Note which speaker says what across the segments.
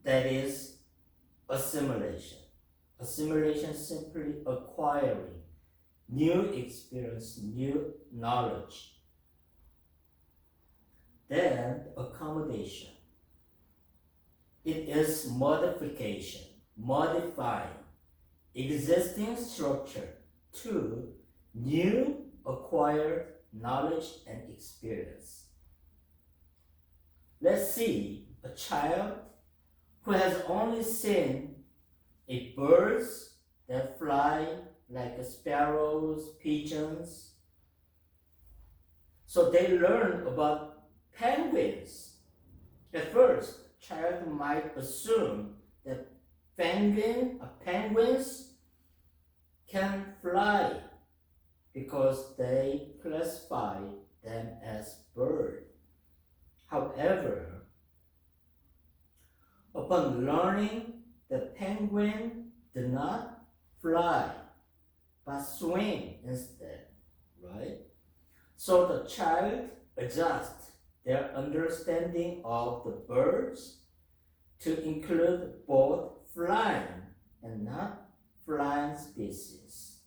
Speaker 1: that is assimilation. Assimilation simply acquiring new experience, new knowledge. Then accommodation. It is modification, modifying existing structure to new acquired knowledge and experience. Let's see a child who has only seen a birds that fly like sparrows, pigeons. So they learn about penguins. At first, child might assume that penguins can fly because they classify them as bird. However, upon learning the penguin did not fly but swim instead, right? So the child adjusts their understanding of the birds to include both flying and not flying species.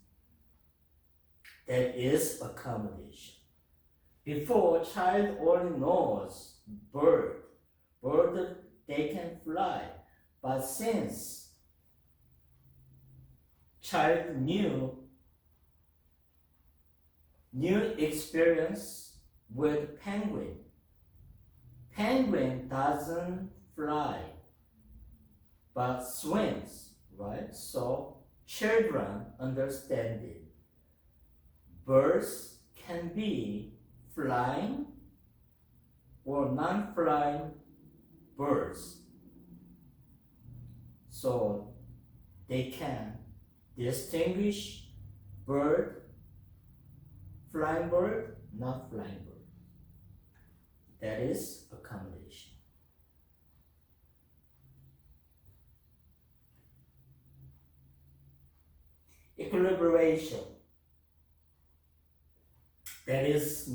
Speaker 1: That is accommodation. Before, child only knows bird they can fly, but since child new experience with penguin doesn't fly but swims, right? So children understand it. Birds can be flying or non-flying birds. So they can distinguish bird, flying bird, not flying bird. That is accommodation. Equilibration. That is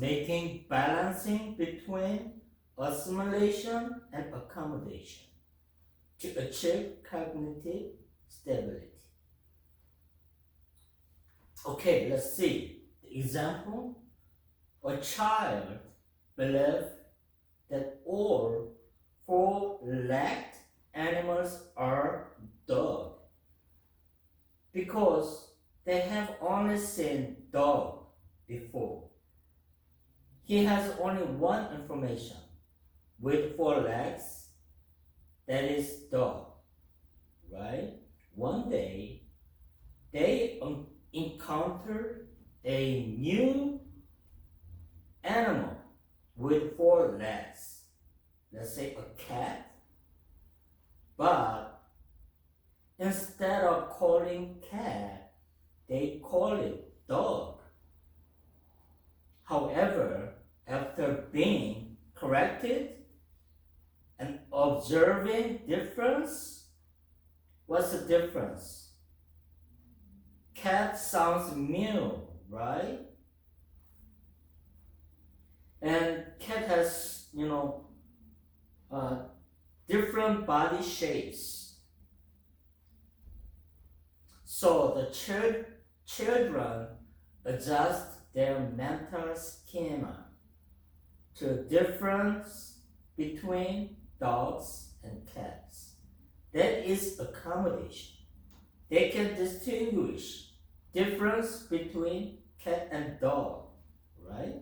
Speaker 1: balancing between assimilation and accommodation to achieve cognitive stability. Okay, let's see. The example, a child believes that all four-legged animals are dog because they have only seen dog before. He has only one information with 4 legs, that is dog, right? One day, they encountered a new animal with 4 legs, let's say a cat, but instead of calling cat, they call it dog. However, after being corrected and observing difference, what's the difference? Cat sounds mew, right? And cat has, different body shapes. So the children adjust their mental schema to difference between dogs and cats. That is accommodation. They can distinguish difference between cat and dog, right?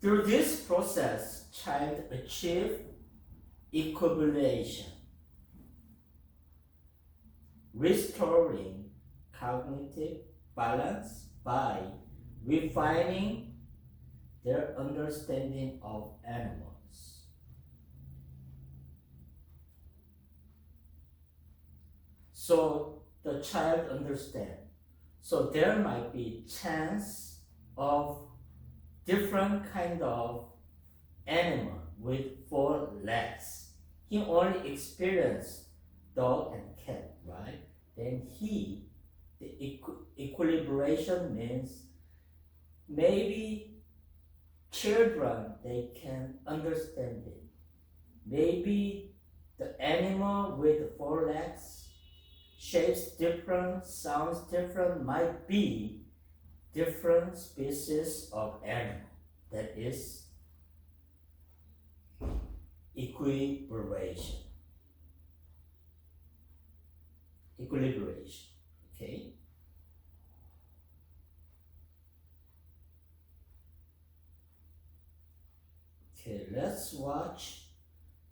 Speaker 1: Through this process, child achieve equilibration, restoring cognitive balance by refining their understanding of animals. So the child understands. So there might be chance of different kind of animal with 4 legs. He only experienced dog and cat, right? Then the equilibration means maybe children, they can understand it. Maybe The animal with 4 legs, shapes different, sounds different, might be different species of animal. That is equilibration. Equilibration. Okay. Okay, let's watch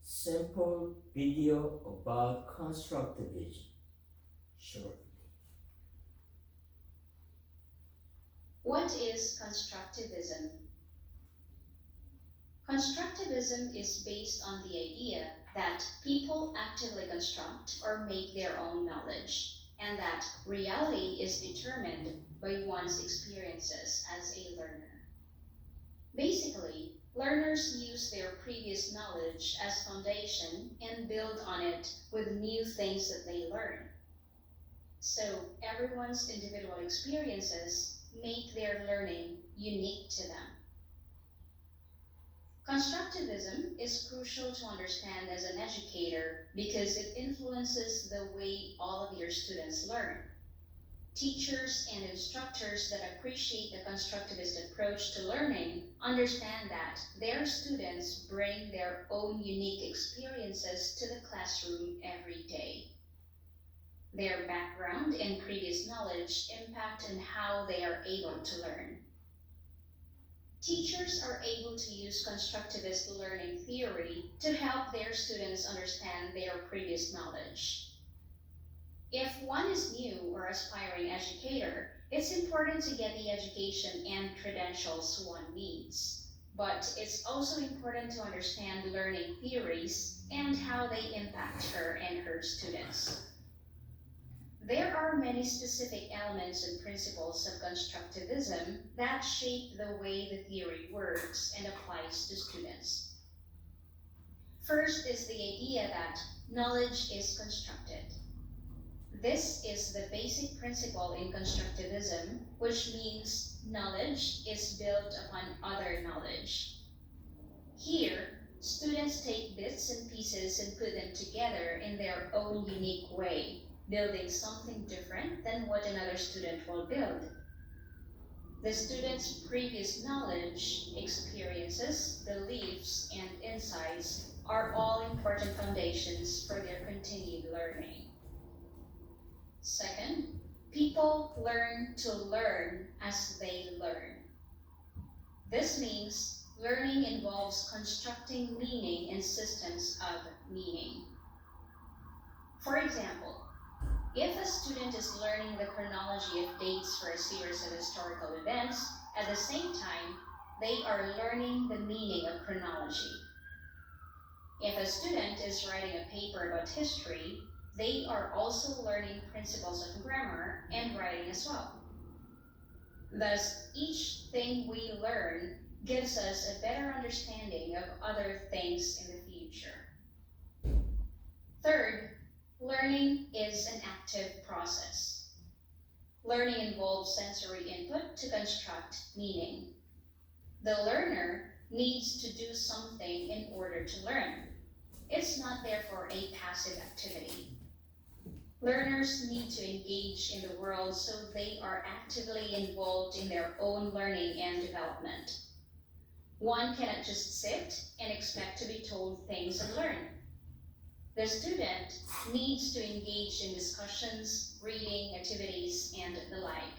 Speaker 1: simple video about constructivism shortly.
Speaker 2: What is constructivism? Constructivism is based on the idea that people actively construct or make their own knowledge, and that reality is determined by one's experiences as a learner. Basically, learners use their previous knowledge as foundation and build on it with new things that they learn. So everyone's individual experiences make their learning unique to them. Constructivism is crucial to understand as an educator because it influences the way all of your students learn. Teachers and instructors that appreciate the constructivist approach to learning understand that their students bring their own unique experiences to the classroom every day. Their background and previous knowledge impact on how they are able to learn. Teachers are able to use constructivist learning theory to help their students understand their previous knowledge. If one is new or aspiring educator, it's important to get the education and credentials one needs. But it's also important to understand learning theories and how they impact her and her students. There are many specific elements and principles of constructivism that shape the way the theory works and applies to students. First is the idea that knowledge is constructed. This is the basic principle in constructivism, which means knowledge is built upon other knowledge. Here, students take bits and pieces and put them together in their own unique way, building something different than what another student will build. The student's previous knowledge, experiences, beliefs, and insights are all important foundations for their continued learning. Second, people learn to learn as they learn. This means learning involves constructing meaning and systems of meaning. For example, if a student is learning the chronology of dates for a series of historical events, at the same time, they are learning the meaning of chronology. If a student is writing a paper about history, they are also learning principles of grammar and writing as well. Thus, each thing we learn gives us a better understanding of other things in the future. Third, learning is an active process. Learning involves sensory input to construct meaning. The learner needs to do something in order to learn. It's not therefore a passive activity. Learners need to engage in the world so they are actively involved in their own learning and development. One cannot just sit and expect to be told things and learn. The student needs to engage in discussions, reading, activities, and the like.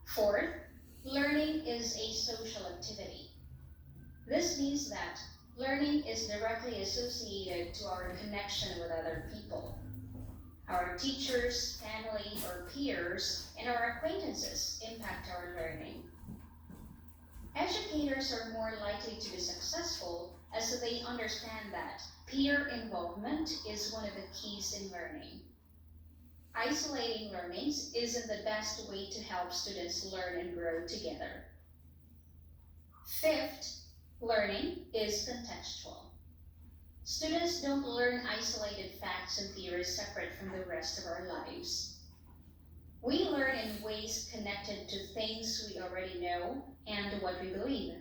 Speaker 2: Fourth, learning is a social activity. This means that learning is directly associated to our connection with other people. Our teachers, family, or peers, and our acquaintances impact our learning. Educators are more likely to be successful as they understand that peer involvement is one of the keys in learning. Isolating learnings isn't the best way to help students learn and grow together. Fifth, learning is contextual. Students don't learn isolated facts and theories separate from the rest of our lives. We learn in ways connected to things we already know and what we believe.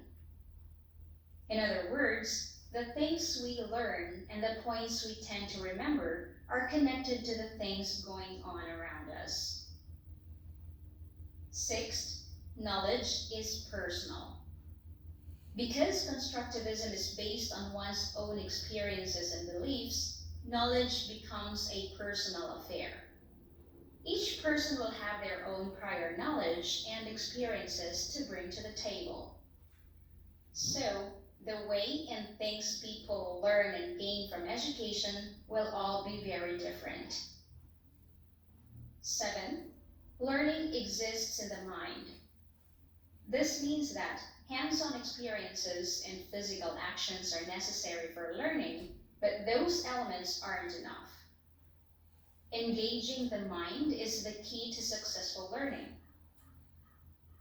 Speaker 2: In other words, the things we learn and the points we tend to remember are connected to the things going on around us. Sixth, knowledge is personal. Because constructivism is based on one's own experiences and beliefs, knowledge becomes a personal affair. Each person will have their own prior knowledge and experiences to bring to the table. So, the way and things people learn and gain from education will all be very different. 7. Learning exists in the mind. This means that hands-on experiences and physical actions are necessary for learning, but those elements aren't enough. Engaging the mind is the key to successful learning.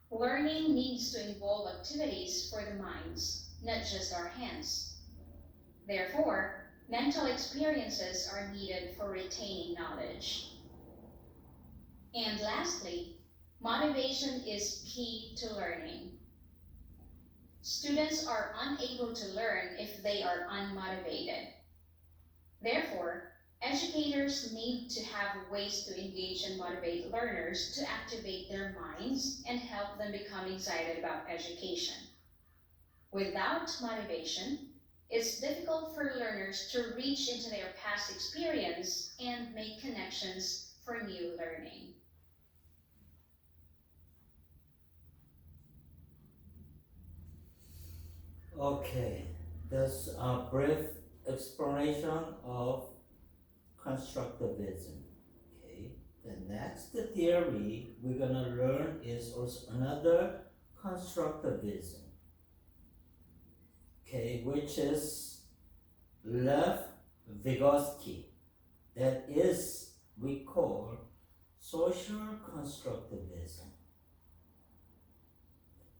Speaker 2: Learning needs to involve activities for the minds, not just our hands. Therefore, mental experiences are needed for retaining knowledge. And lastly, motivation is key to learning. Students are unable to learn if they are unmotivated. Therefore, educators need to have ways to engage and motivate learners to activate their minds and help them become excited about education. Without motivation, it's difficult for learners to reach into their past experience and make connections for new learning.
Speaker 1: Okay, that's a brief explanation of constructivism. Okay, the next theory we're gonna learn is also another constructivism. Okay, which is Lev Vygotsky. That is, we call social constructivism.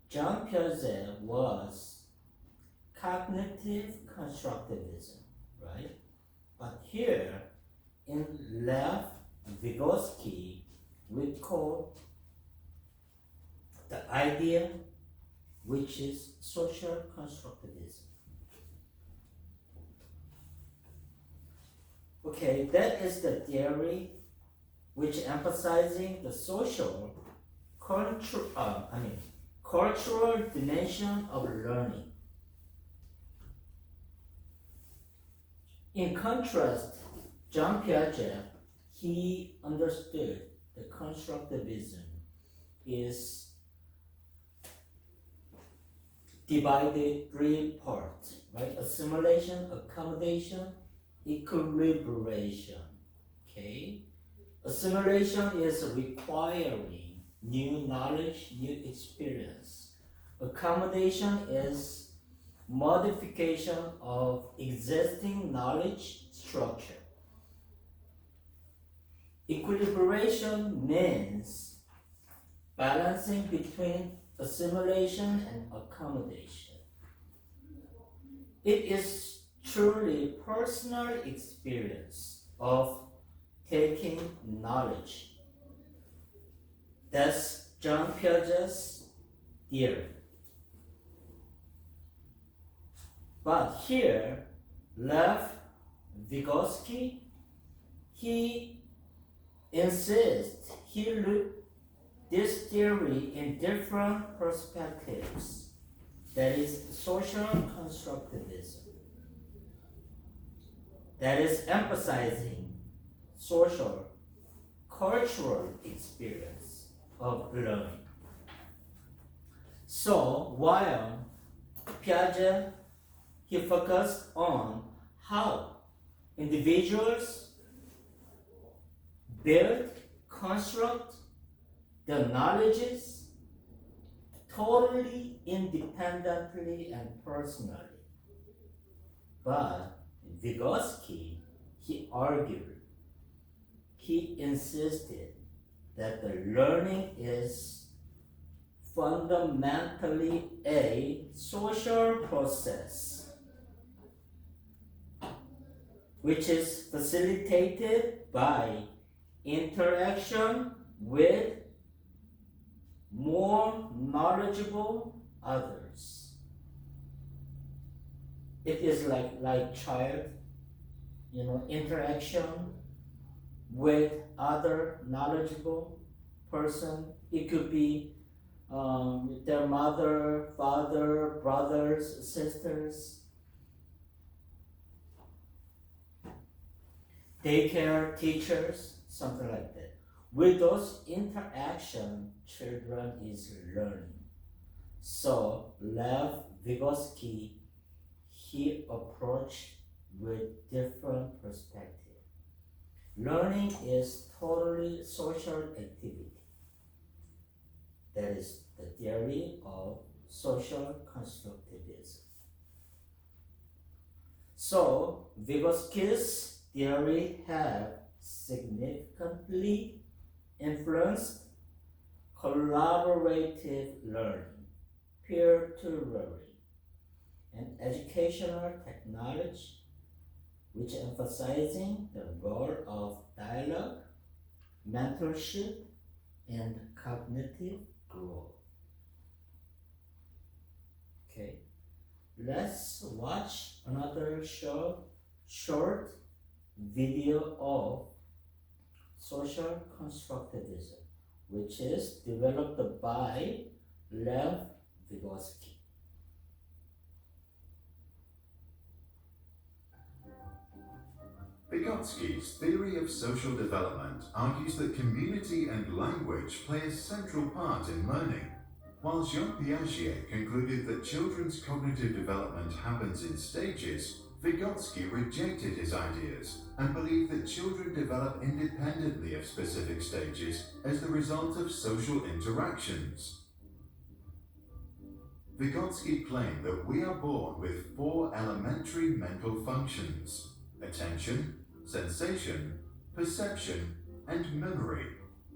Speaker 1: Jean Piaget was cognitive constructivism, right? But here in Lev Vygotsky, we call the idea which is social constructivism. Okay, that is the theory which emphasizing the social, cultural dimension of learning. In contrast, Jean Piaget, he understood the constructivism is divided three parts, right? Assimilation, accommodation, equilibration. Okay? Assimilation is requiring new knowledge, new experience. Accommodation is modification of existing knowledge structure. Equilibration means balancing between assimilation and accommodation. It is truly personal experience of taking knowledge. That's Jean Piaget's theory. But here, Lev Vygotsky, he insists, he looked this theory in different perspectives. That is social constructivism. That is emphasizing social, cultural experience of learning. So while Piaget, he focused on how individuals build, construct the knowledges totally independently and personally. But Vygotsky, he argued, he insisted that the learning is fundamentally a social process which is facilitated by interaction with more knowledgeable others. it is like child, interaction with other knowledgeable person. It could be their mother, father, brothers, sisters, daycare teachers, something like that. With those interaction, children is learning. So Lev Vygotsky, he approached with different perspective. Learning is totally social activity. That is the theory of social constructivism. So Vygotsky's theory have significantly influenced collaborative learning, peer-to-peer learning, and educational technology, which emphasizing the role of dialogue, mentorship, and cognitive growth. Okay, let's watch another short video of social constructivism, which is developed by Lev Vygotsky.
Speaker 3: Vygotsky's theory of social development argues that community and language play a central part in learning, while Jean Piaget concluded that children's cognitive development happens in stages. Vygotsky rejected his ideas and believed that children develop independently of specific stages as the result of social interactions. Vygotsky claimed that we are born with 4 elementary mental functions: attention, sensation, perception, and memory.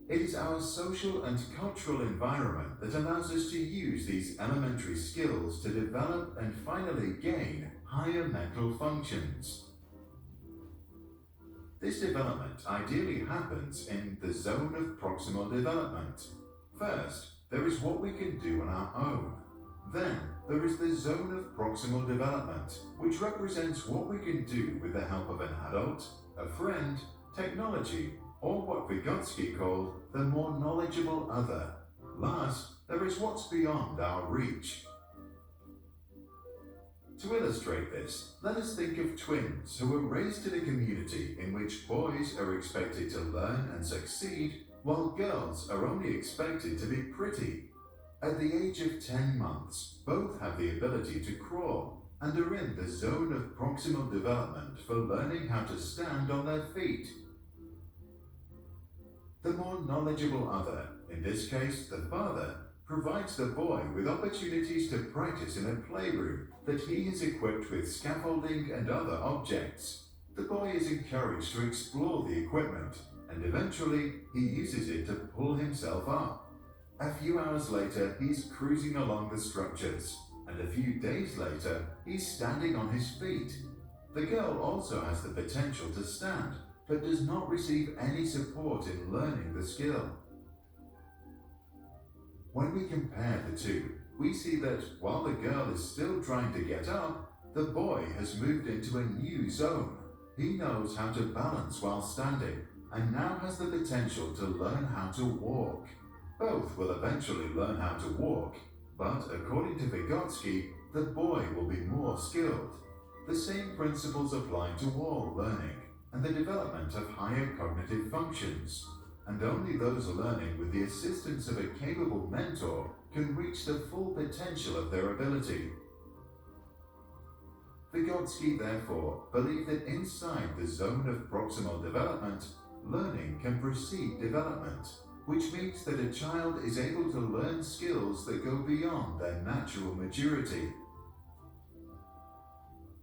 Speaker 3: It is our social and cultural environment that allows us to use these elementary skills to develop and finally gain higher mental functions. This development ideally happens in the zone of proximal development. First, there is what we can do on our own. Then, there is the zone of proximal development, which represents what we can do with the help of an adult, a friend, technology, or what Vygotsky called the more knowledgeable other. Last, there is what's beyond our reach. To illustrate this, let us think of twins who were raised in a community in which boys are expected to learn and succeed, while girls are only expected to be pretty. At the age of 10 months, both have the ability to crawl and are in the zone of proximal development for learning how to stand on their feet. The more knowledgeable other, in this case the father, provides the boy with opportunities to practice in a playroom that he is equipped with scaffolding and other objects. The boy is encouraged to explore the equipment, and eventually he uses it to pull himself up. A few hours later, he's cruising along the structures, and a few days later, he's standing on his feet. The girl also has the potential to stand, but does not receive any support in learning the skill. When we compare the two, we see that while the girl is still trying to get up, the boy has moved into a new zone. He knows how to balance while standing, and now has the potential to learn how to walk. Both will eventually learn how to walk, but according to Vygotsky, the boy will be more skilled. The same principles apply to all learning and the development of higher cognitive functions, and only those learning with the assistance of a capable mentor can reach the full potential of their ability. Vygotsky therefore believed that inside the zone of proximal development, learning can precede development, which means that a child is able to learn skills that go beyond their natural maturity.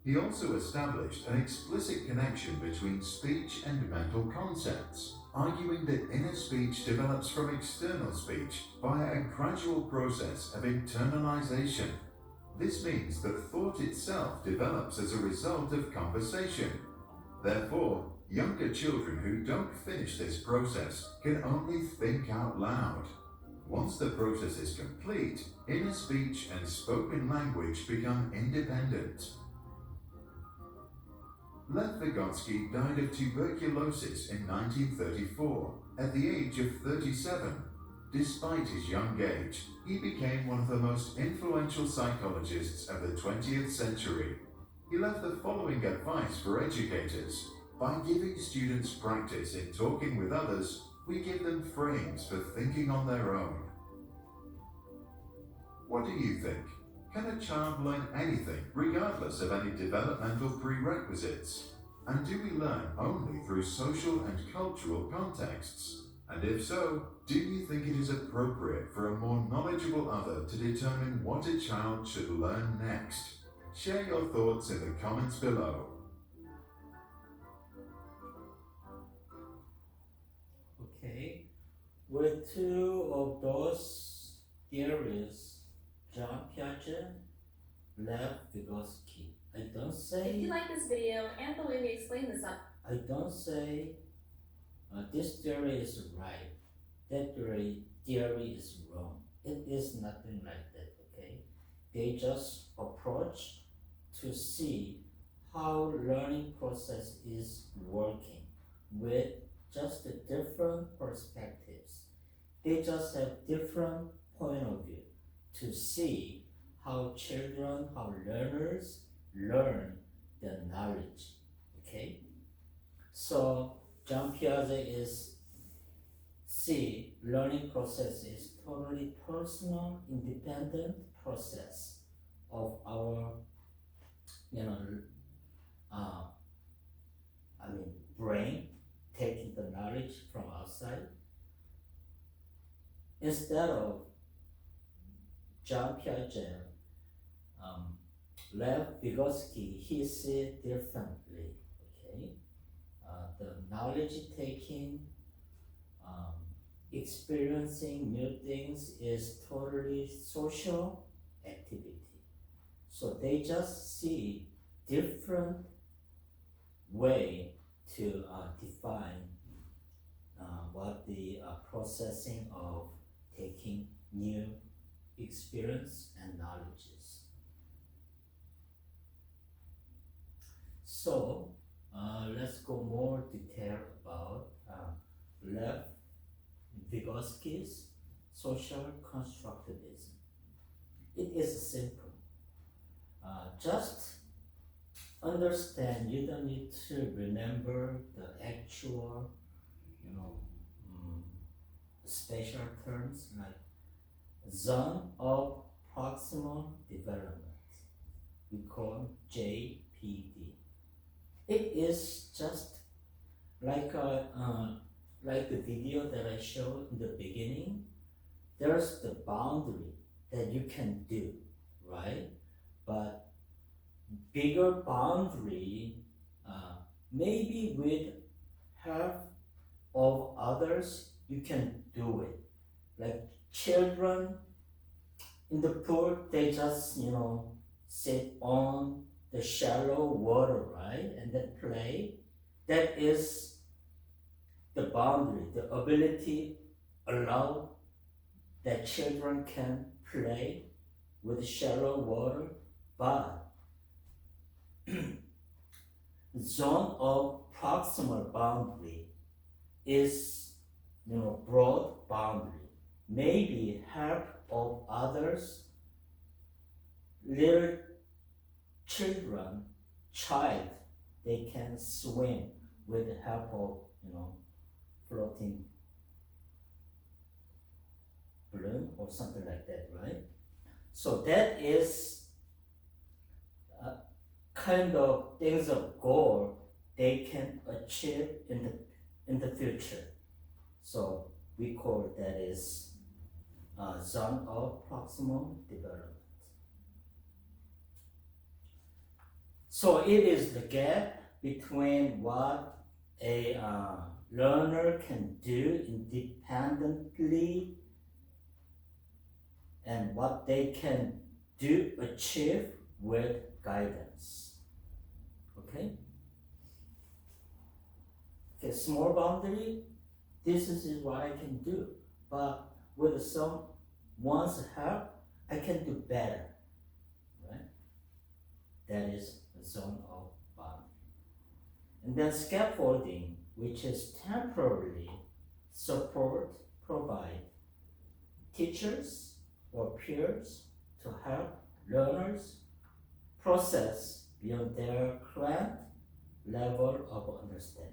Speaker 3: He also established an explicit connection between speech and mental concepts, arguing that inner speech develops from external speech via a gradual process of internalization. This means that thought itself develops as a result of conversation. Therefore, younger children who don't finish this process can only think out loud. Once the process is complete, inner speech and spoken language become independent. Lev Vygotsky died of tuberculosis in 1934 at the age of 37. Despite his young age, he became one of the most influential psychologists of the 20th century. He left the following advice for educators. By giving students practice in talking with others, we give them frames for thinking on their own. What do you think? Can a child learn anything regardless of any developmental prerequisites? And do we learn only through social and cultural contexts? And if so, do you think it is appropriate for a more knowledgeable other to determine what a child should learn next? Share your thoughts in the comments below.
Speaker 1: Okay, with two of those theories, John Piaget, Lev Vygotsky. I don't
Speaker 4: If
Speaker 1: say
Speaker 4: you like this video and the way we explain this up,
Speaker 1: I don't say this theory is right, that theory is wrong. It is nothing like that, okay? They just approach to see how learning process is working with just the different perspectives. They just have different point of view to see how children, how learners learn the knowledge, okay? So John Piaget is see learning process is totally personal, independent process of our, brain taking the knowledge from outside. Instead of John Piaget, Lev Vygotsky, he see it differently, okay? The knowledge taking, experiencing new things is totally social activity. So they just see different way to define what the processing of taking new experience and knowledge is. So let's go more detail about Lev Vygotsky's social constructivism. It is simple. Just understand, you don't need to remember the actual, special terms like zone of proximal development. We call JPD. It is just like the video that I showed in the beginning. There's the boundary that you can do, right? But bigger boundary, maybe with help of others, you can do it. Like children in the pool, they just, sit on the shallow water, right? And then play. That is the boundary, the ability allow that children can play with shallow water, but zone of proximal boundary is, broad boundary. Maybe help of others, little child, they can swim with the help of, floating balloon or something like that, right? So that is kind of things of goal they can achieve in the future. So we call that is zone of proximal development. So it is the gap between what a learner can do independently and what they can achieve with guidance. Okay, small boundary, this is what I can do, but with someone's help, I can do better, right? That is the zone of boundary. And then scaffolding, which is temporarily provide teachers or peers to help learners process beyond their current level of understanding.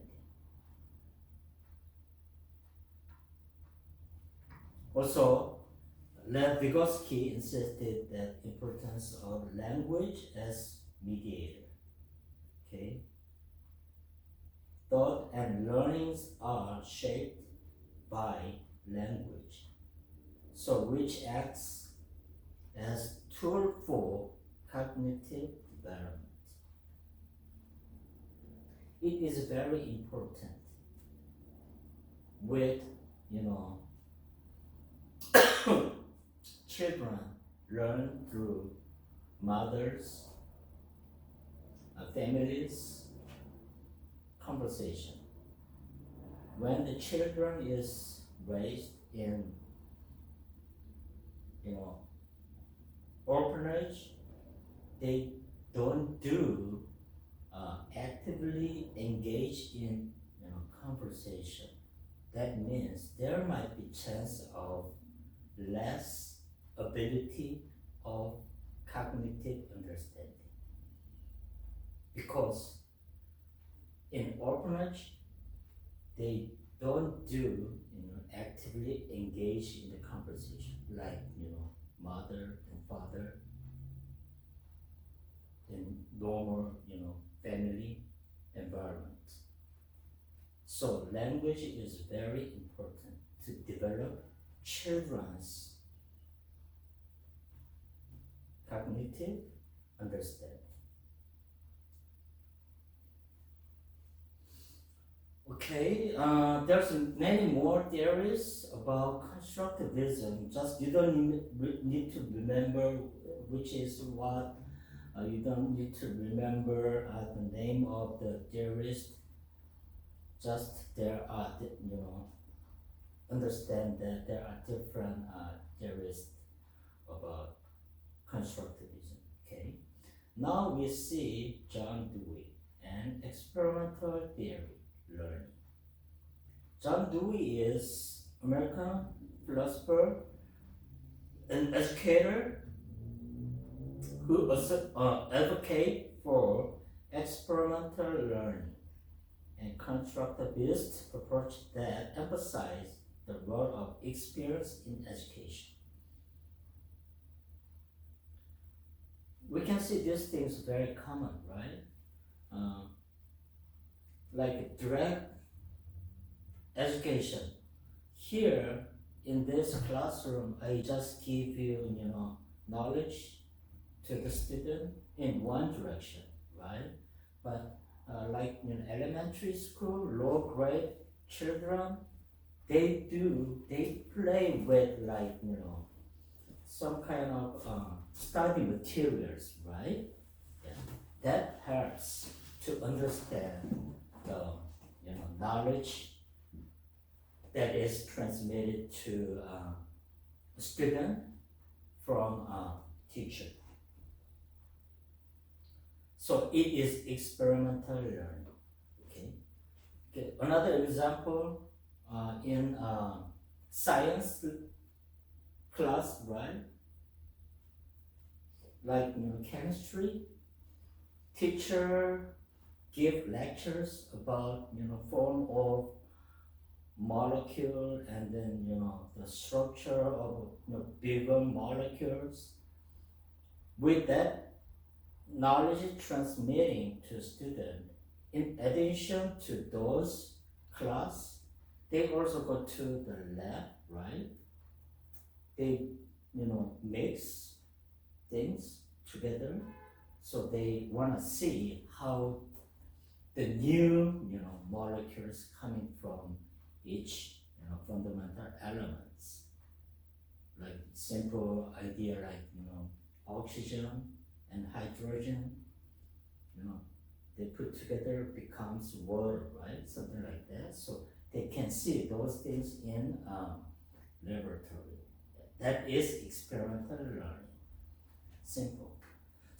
Speaker 1: Also, Lev Vygotsky insisted that importance of language as mediator. Okay, thought and learnings are shaped by language, so which acts as tool for cognitive development. It is very important with, children learn through mothers, families, conversation. When the children is raised in, orphanage, they don't do actively engage in conversation. That means there might be chance of less ability of cognitive understanding, because in orphanage they don't do actively engage in the conversation like mother and father in normal family environment. So language is very important to develop children's cognitive understanding. Okay, there's many more theories about constructivism. Just you don't need to remember which is what. You don't need to remember the name of the theorist. Just there are, understand that there are different theorists about constructivism. Okay. Now we see John Dewey and experimental theory learning. John Dewey is American philosopher, an educator who advocate for experimental learning and constructivist approach that emphasize the role of experience in education. We can see these things very common, right? Like direct education. Here in this classroom, I just give you, knowledge to the student in one direction, right? But like in elementary school, low grade children, they play with some kind of study materials, right? Yeah. That helps to understand the knowledge that is transmitted to a student from a teacher. So it is experimental learning. Okay. Another example in science class, right? Like chemistry, teacher give lectures about form of molecule and then the structure of bigger molecules. With that knowledge transmitting to student, in addition to those class, they also go to the lab, right? They mix things together, so they want to see how the new molecules coming from each fundamental elements, like simple idea like oxygen and hydrogen, they put together becomes water, right? Something like that. So they can see those things in laboratory. That is experimental learning. Simple.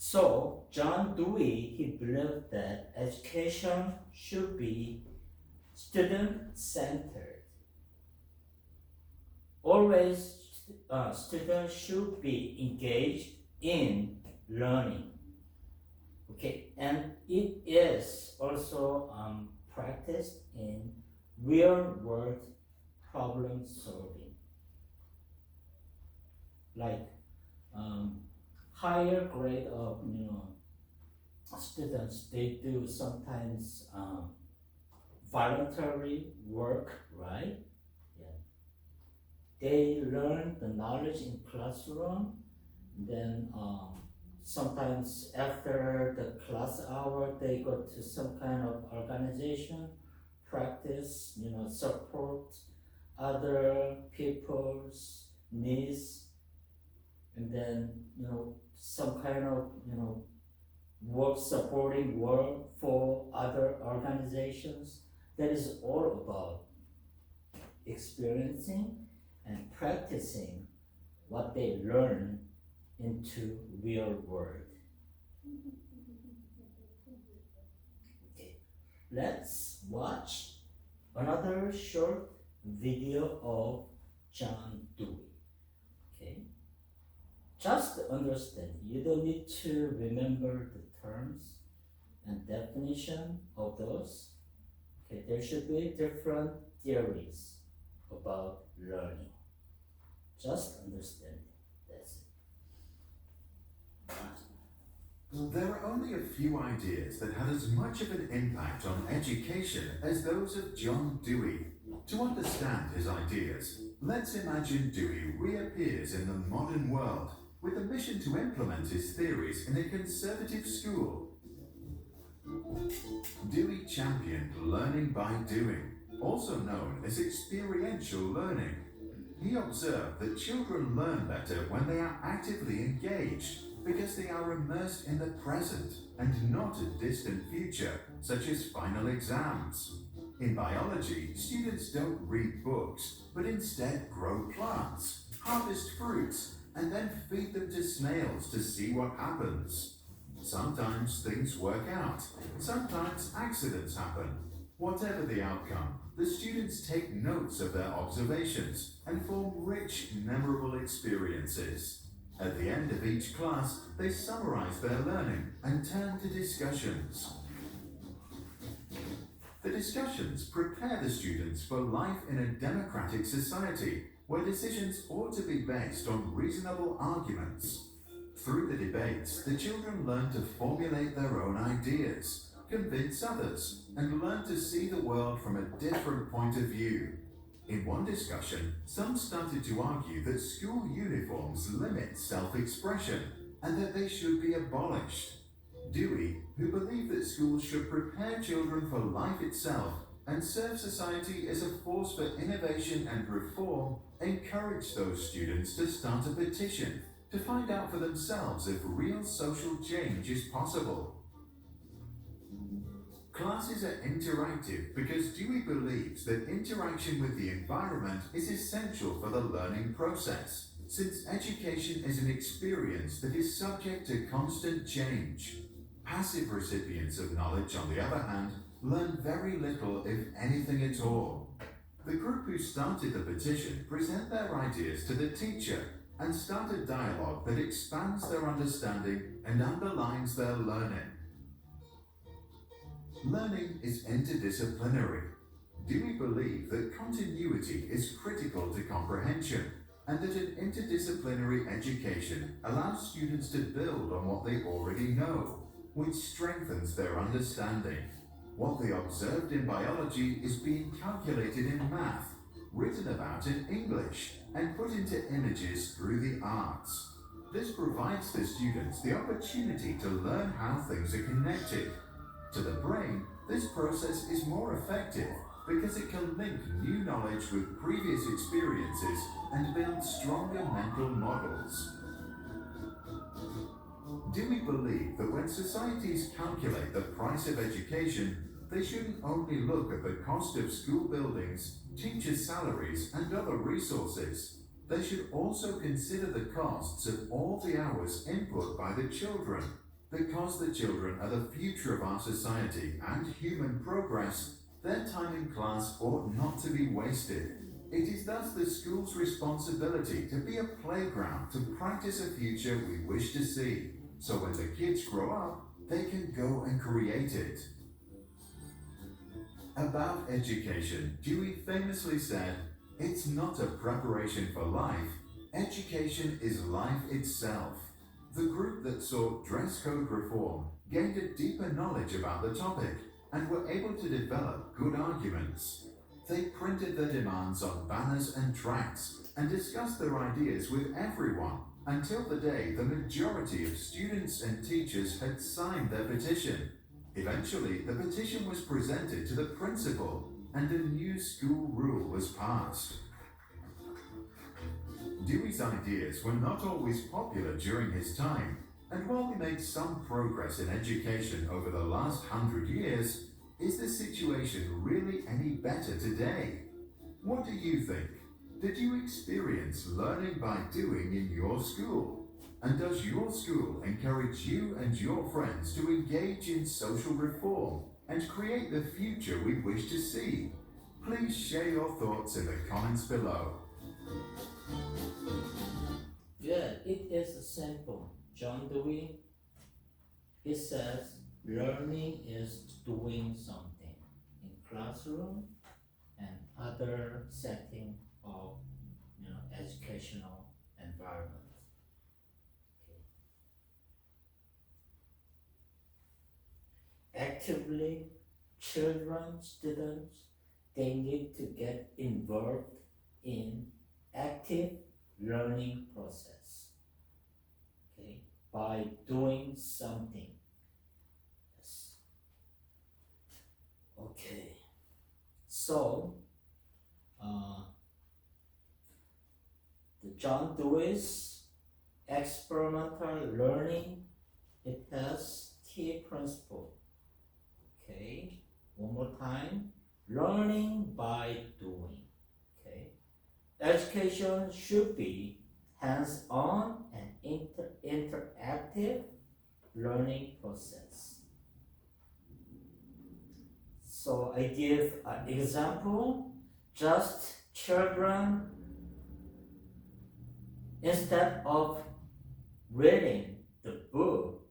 Speaker 1: So John Dewey, he believed that education should be student-centered. Always, students should be engaged in learning. Okay, and it is also practiced in real-world problem solving. Like higher grade of students, they do sometimes voluntary work, right? Yeah. They learn the knowledge in classroom, then sometimes after the class hour, they go to some kind of organization, practice, support other people's needs, and then, some kind of, work supporting work for other organizations. That is all about experiencing and practicing what they learn into real world. Okay, let's watch another short video of John Dewey. Okay, just understand, you don't need to remember the terms and definition of those. Okay, there should be different theories about learning. Just understand it. That's it.
Speaker 3: There are only a few ideas that had as much of an impact on education as those of John Dewey. To understand his ideas, let's imagine Dewey reappears in the modern world with the mission to implement his theories in a conservative school. Dewey championed learning by doing, also known as experiential learning. He observed that children learn better when they are actively engaged because they are immersed in the present and not a distant future, such as final exams. In biology, students don't read books, but instead grow plants, harvest fruits, and then feed them to snails to see what happens. Sometimes things work out, sometimes accidents happen. Whatever the outcome, the students take notes of their observations and form rich, memorable experiences. At the end of each class, they summarize their learning and turn to discussions. The discussions prepare the students for life in a democratic society where decisions ought to be based on reasonable arguments. Through the debates, the children learn to formulate their own ideas, convince others, and learn to see the world from a different point of view. In one discussion, some started to argue that school uniforms limit self-expression and that they should be abolished. Dewey, who believed that schools should prepare children for life itself and serve society as a force for innovation and reform, encouraged those students to start a petition to find out for themselves if real social change is possible. Classes are interactive because Dewey believes that interaction with the environment is essential for the learning process, since education is an experience that is subject to constant change. Passive recipients of knowledge, on the other hand, learn very little, if anything at all. The group who started the petition present their ideas to the teacher and start a dialogue that expands their understanding and underlines their learning. Learning is interdisciplinary. Dewey believed that continuity is critical to comprehension and that an interdisciplinary education allows students to build on what they already know, which strengthens their understanding. What they observed in biology is being calculated in math, written about in English, and put into images through the arts. This provides the students the opportunity to learn how things are connected. To the brain, this process is more effective because it can link new knowledge with previous experiences and build stronger mental models. Dewey believed that when societies calculate the price of education, they shouldn't only look at the cost of school buildings, teachers' salaries, and other resources. They should also consider the costs of all the hours input by the children, Because the children are the future of our society and human progress, their time in class ought not to be wasted. It is thus the school's responsibility to be a playground to practice a future we wish to see, so when the kids grow up, they can go and create it. About education, Dewey famously said, "It's not a preparation for life, education is life itself." The group that sought dress code reform gained a deeper knowledge about the topic and were able to develop good arguments. They printed their demands on banners and tracts and discussed their ideas with everyone until the day the majority of students and teachers had signed their petition. Eventually, the petition was presented to the principal and a new school rule was passed. Dewey's ideas were not always popular during his time, and while we made some progress in education over the last 100 years, is the situation really any better today? What do you think? Did you experience learning by doing in your school? And does your school encourage you and your friends to engage in social reform and create the future we wish to see? Please share your thoughts in the comments below.
Speaker 1: Yeah, it is simple. John Dewey, he says learning is doing something in classroom and other setting of educational environment. Okay. Actively, children, students, they need to get involved in active learning process, okay, by doing something. Yes. Okay, so the John Dewey's experimental learning, it has key principle. Okay, one more time, learning by doing. Education should be hands-on and interactive learning process. So I give an example, just children, instead of reading the book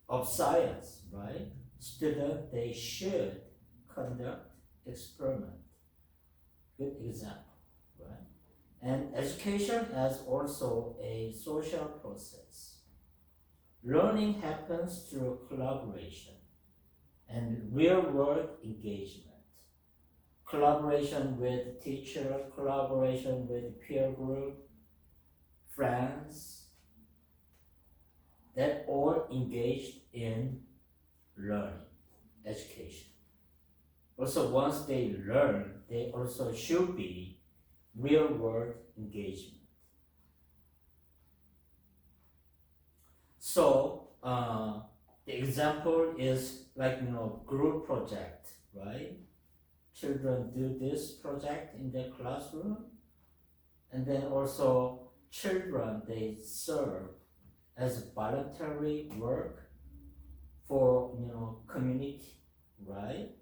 Speaker 1: of science, right? Students, they should conduct experiment. Good example. Right? And education is also a social process. Learning happens through collaboration and real-world engagement. Collaboration with teacher, collaboration with peer group, friends, that all engaged in learning, education. Also, once they learn, they also should be real-world engagement. So the example is like group project, right? Children do this project in their classroom, and then also children, they serve as voluntary work for community, right?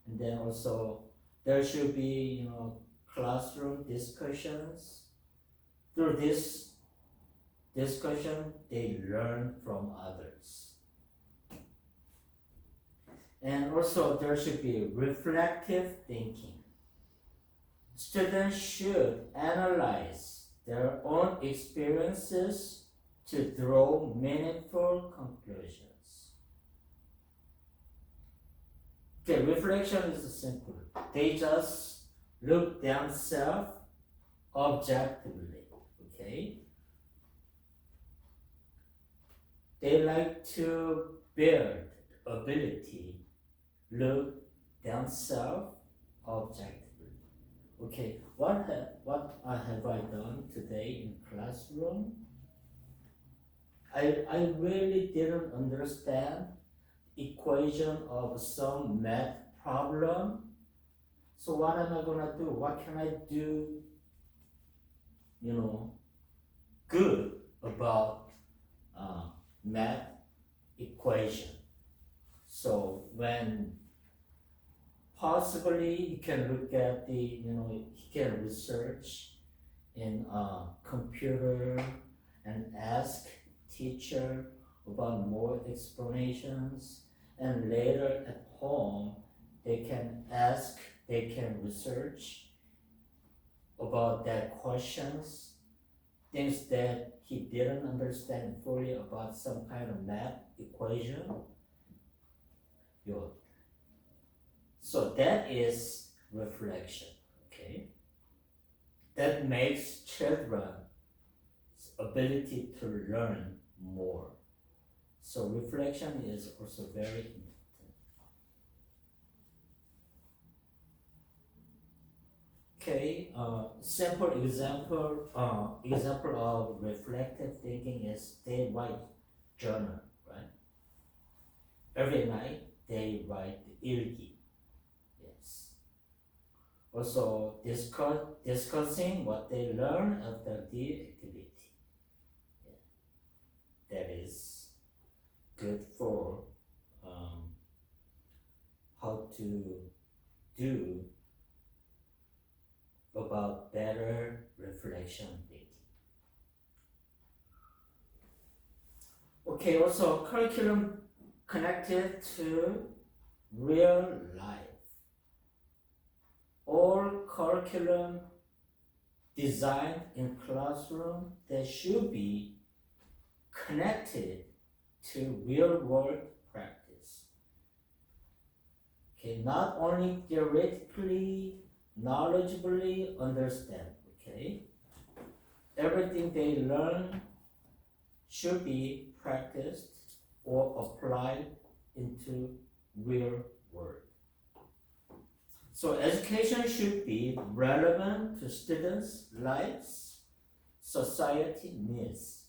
Speaker 1: And then also there should be classroom discussions. Through this discussion, they learn from others. And also there should be reflective thinking. Students should analyze their own experiences to draw meaningful conclusions. Okay, reflection is simple. They just look themselves objectively, okay? They like to build ability, look themselves objectively. Okay, what have I done today in classroom? I really didn't understand equation of some math problem. So what am I gonna do? What can I do, good about math equation. So when possibly you can look at he can research in a computer and ask teacher about more explanations, and later at home they can research about that questions, things that he didn't understand fully about some kind of math equation. So that is reflection, okay? That makes children's ability to learn more. So reflection is also very important. Okay, simple example of reflective thinking is they write journal, right? Every night they write 일기. Yes. Also discussing what they learn after the activity. Yeah. That is good for how to do about better reflection thinking. Okay, also curriculum connected to real life. All curriculum designed in classroom that should be connected to real world practice. Okay, not only theoretically, knowledgeably understand, okay? Everything they learn should be practiced or applied into real world. So education should be relevant to students' lives, society needs.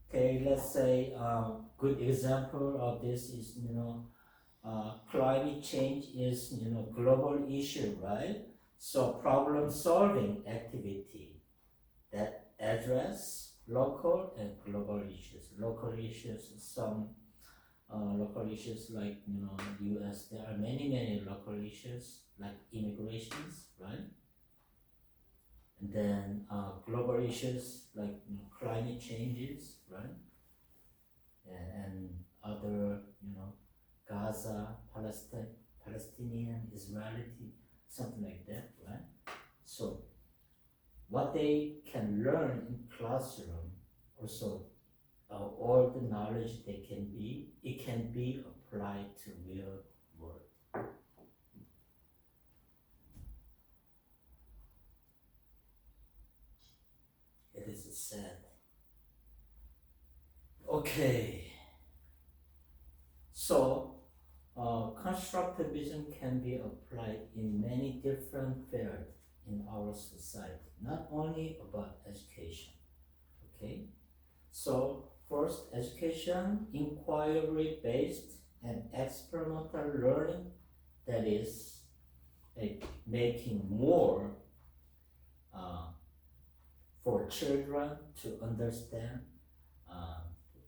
Speaker 1: Okay, let's say good example of this is climate change is global issue, right? So problem solving activity that address local and global issues. Local issues, some local issues like U.S. There are many local issues like immigrations, right? And then global issues like climate changes, right? And other Gaza, Palestinian, Israeli, something like that, right? So what they can learn in classroom, also all the knowledge it can be applied to real world. It is sad. Okay. So constructivism can be applied in many different fields in our society, not only about education. Okay, so first, education, inquiry-based and experimental learning, that is making more for children to understand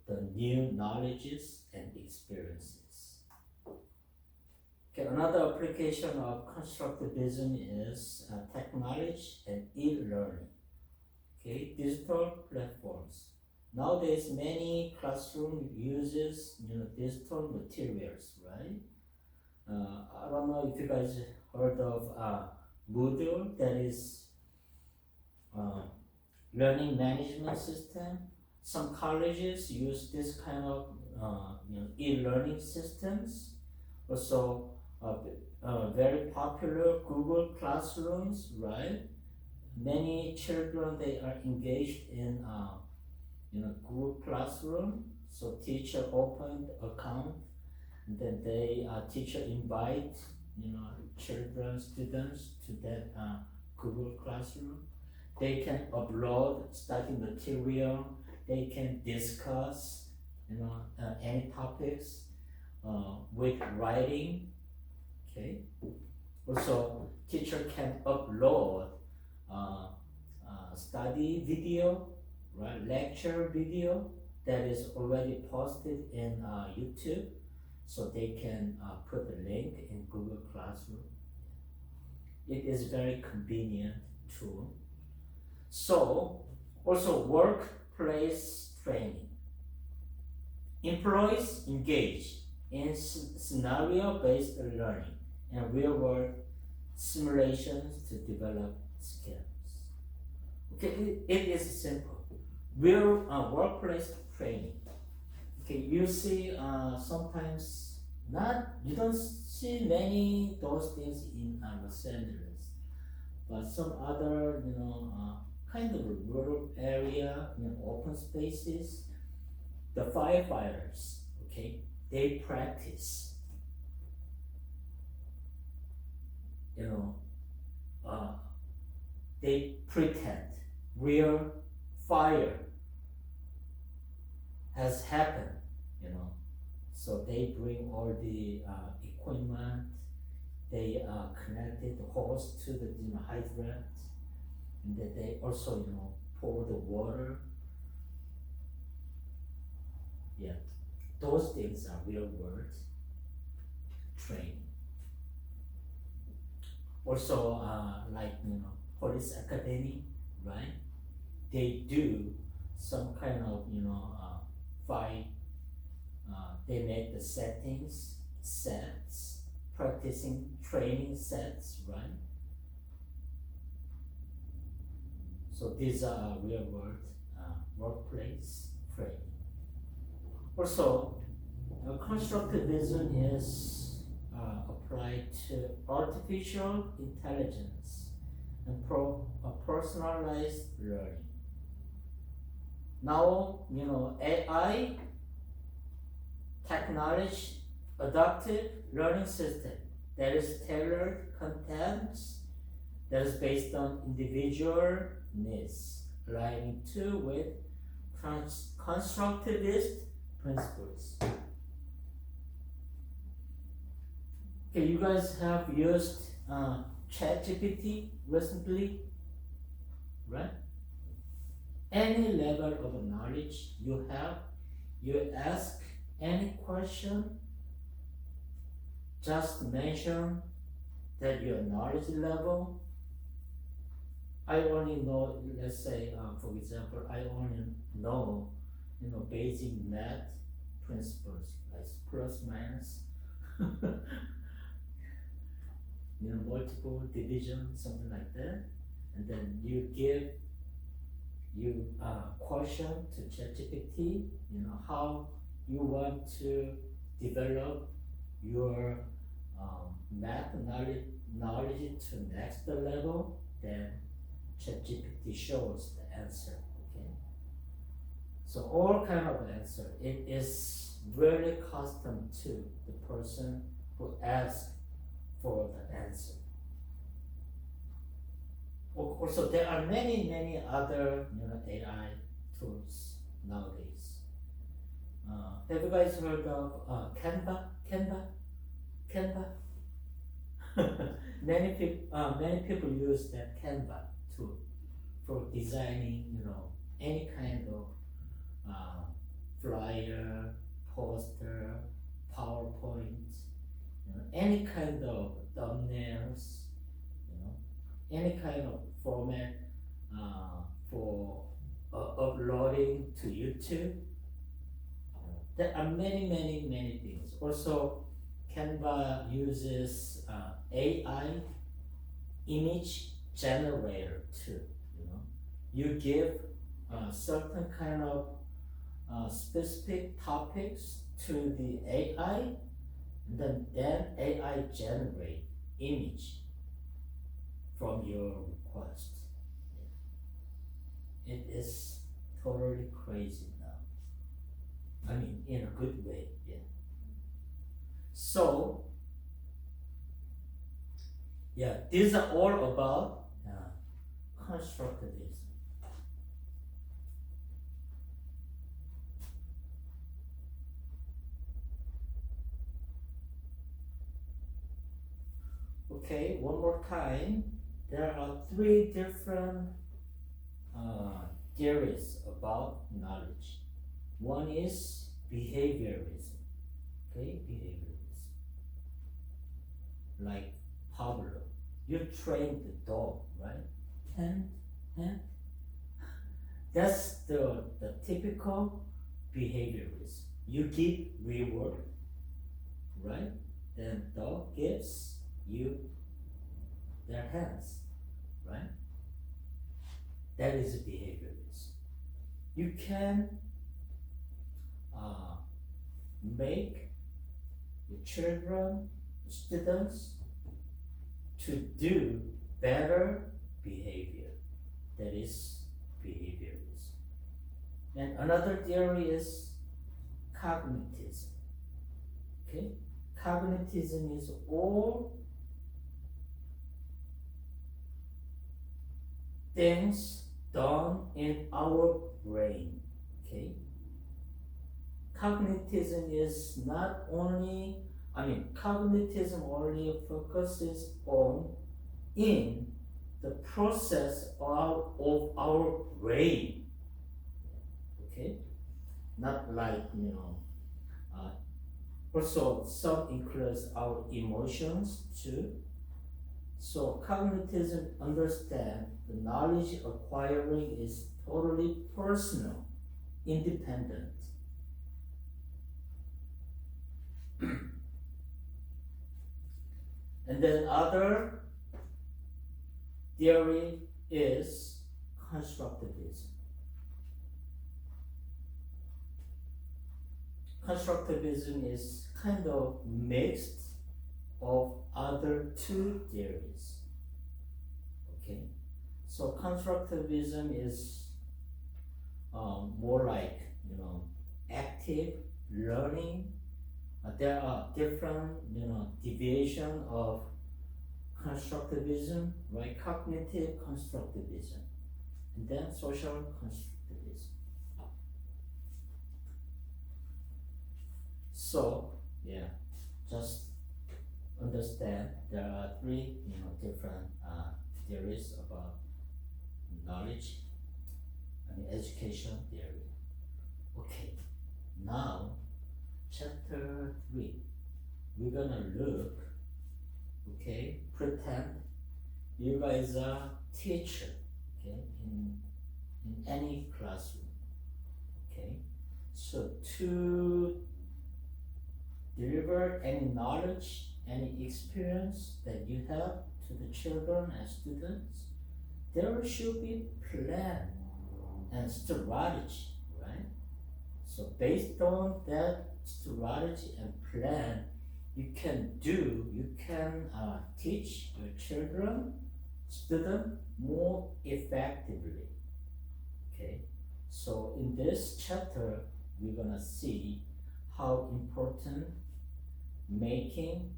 Speaker 1: the new knowledges and experiences. Okay, another application of constructivism is technology and e-learning. Okay, digital platforms. Nowadays, many classroom uses digital materials, right? I don't know if you guys heard of Moodle, that is learning management system. Some colleges use this kind of e-learning systems. Also, very popular Google Classrooms, right? Many children, they are engaged in Google Classroom. So teacher opened account, and then teacher invite children, students to that Google Classroom. They can upload study material. They can discuss any topics with writing. Okay. Also, teacher can upload study video, right? Lecture video, that is already posted in YouTube, so they can put the link in Google Classroom. It is very convenient tool. So also workplace training. Employees engage in scenario-based learning and real-world simulations to develop skills. Okay, it is simple. Real workplace training. Okay, you see sometimes you don't see many those things in Los Angeles, but some other kind of rural area, open spaces, the firefighters, okay, they practice, they pretend real fire has happened, so they bring all the equipment, they connected the hose to the hydrant, and then they also pour the water. Yeah, those things are real world training. Also, like police academy, right? They do some kind of fight. They make the sets, practicing training sets, right? So these are real world workplace training. Also, constructivism is applied to artificial intelligence and personalized learning. Now, AI, technology, adaptive learning system that is tailored content that is based on individual needs, aligning to with constructivist principles. Okay, you guys have used ChatGPT recently, right? Any level of knowledge you have, you ask any question, just mention that your knowledge level. I only know, let's say, for example, I only know, basic math principles, like plus, minus, multiple division, something like that. And then you give question to ChatGPT, how you want to develop your math knowledge to next level, then ChatGPT shows the answer. Okay, so all kind of answer. It is really custom to the person who asks for the answer. Also, there are many other AI tools nowadays. Have you guys heard of Canva? Many people use that Canva tool for designing, any kind of flyer, poster, PowerPoint, any kind of thumbnails, any kind of format for uploading to YouTube. There are many things. Also, Canva uses AI image generator too. You give certain kind of specific topics to the AI, then AI generate image from your request. It is totally crazy now. I mean, in a good way, yeah. So, yeah, these are all about constructivism. Okay, one more time. There are three different theories about knowledge. one is behaviorism. Okay, behaviorism. Like Pablo, you train the dog, right? And that's the typical behaviorism. You give reward, right? Then dog gives you their hands, right? That is behaviorism. You can make the children, students to do better behavior. That is behaviorism. And another theory is cognitism. Okay? Cognitism is all things done in our brain. Okay? Cognitism is not only, cognitism only focuses on in the process of our brain. Okay? Not like, also some includes our emotions too. So cognitism understand the knowledge acquiring is totally personal, independent. And then other theory is constructivism. Constructivism is kind of mixed of other two theories. Okay, so constructivism is more like active learning. There are different deviation of constructivism, right? Cognitive constructivism, and then social constructivism. So just understand there are three different theories about knowledge and education theory. Okay, now chapter 3, we're gonna look, okay, pretend you guys are teacher, okay, in any classroom. Okay, so to deliver any knowledge, any experience that you have to the children and students, there should be plan and strategy, right? So based on that strategy and plan, you can teach your children, student more effectively. Okay, so in this chapter, we're gonna see how important making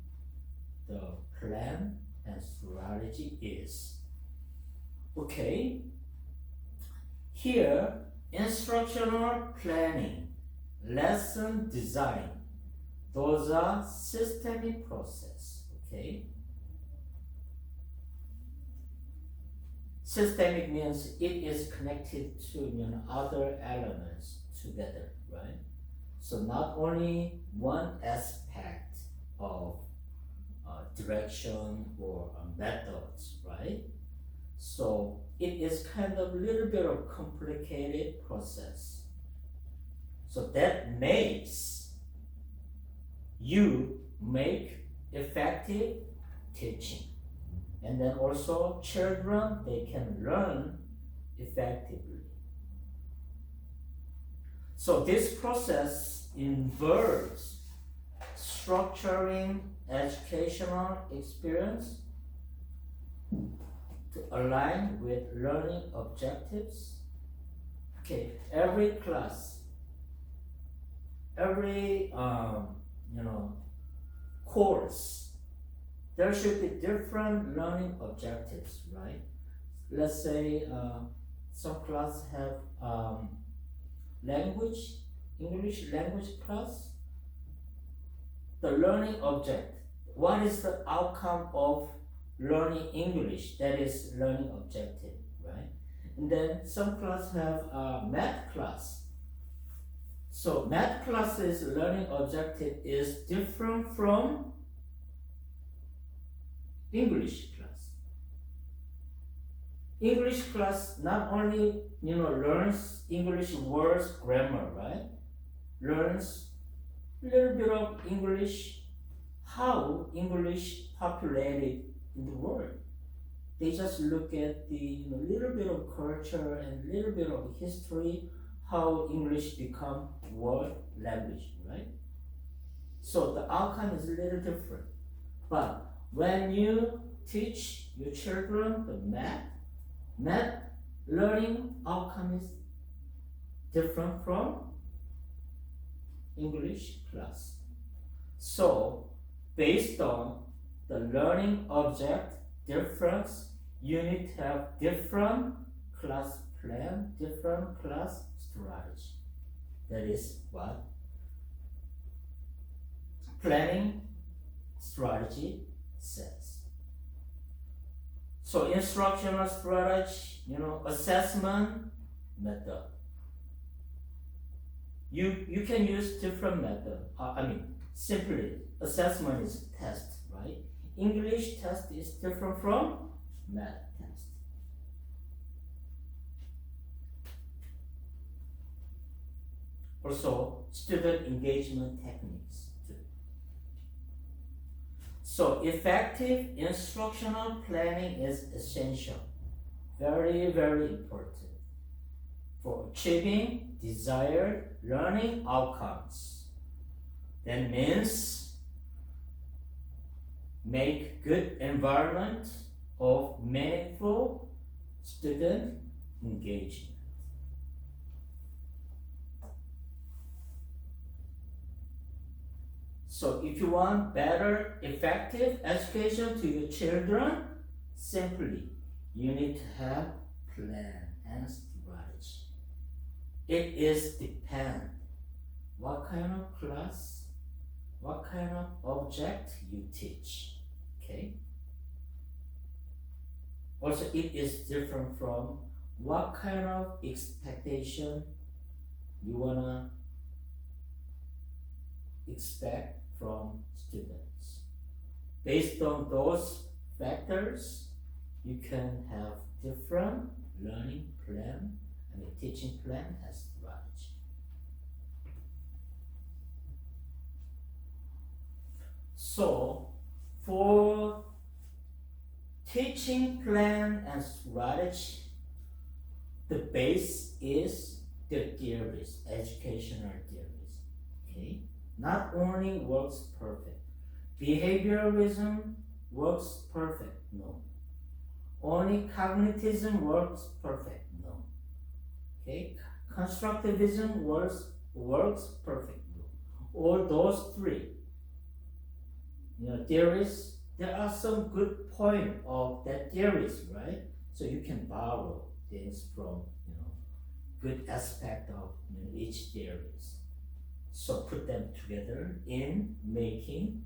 Speaker 1: the plan and strategy is. Okay, here, instructional planning, lesson design, those are systemic process. Okay, systemic means it is connected to other elements together, right? So not only one aspect of direction or methods, right? So it is kind of a little bit of complicated process. So that makes you make effective teaching. And then also children, they can learn effectively. So this process involves structuring educational experience to align with learning objectives. Okay, every class, every course, there should be different learning objectives, right? Let's say some class have language, English language class. The learning object, what is the outcome of learning English? That is learning objective, right? And then some class have a math class. So math classes learning objective is different from English class. English class not only learns English words, grammar, right? Learns a little bit of English, how English populated in the world. They just look at the little bit of culture and little bit of history, how English become world language, right? So the outcome is a little different. But when you teach your children the math learning outcome is different from English class. So based on the learning object difference, you need to have different class plan, different class strategy. That is what planning strategy says. So instructional strategy, assessment method. You can use different method. Simply assessment is test, right? English test is different from math test. Also, student engagement techniques too. So effective instructional planning is essential, very, very important for achieving desired learning outcomes. That means make good environment of meaningful student engagement. So if you want better, effective education to your children, simply you need to have plan and strategy. It is depend what kind of class, what kind of object you teach. Okay. Also, it is different from what kind of expectation you wanna expect from students. Based on those factors, you can have different learning plan and a teaching plan as strategy. So, for teaching plan and strategy, the base is the theories, educational theories. Okay? Not only works perfect. Behavioralism works perfect, no. Only cognitivism works perfect, no. Okay? Constructivism works perfect, no. All those three, theories, there are some good point of that theories, right? So you can borrow things from, good aspect of each theories. So put them together in making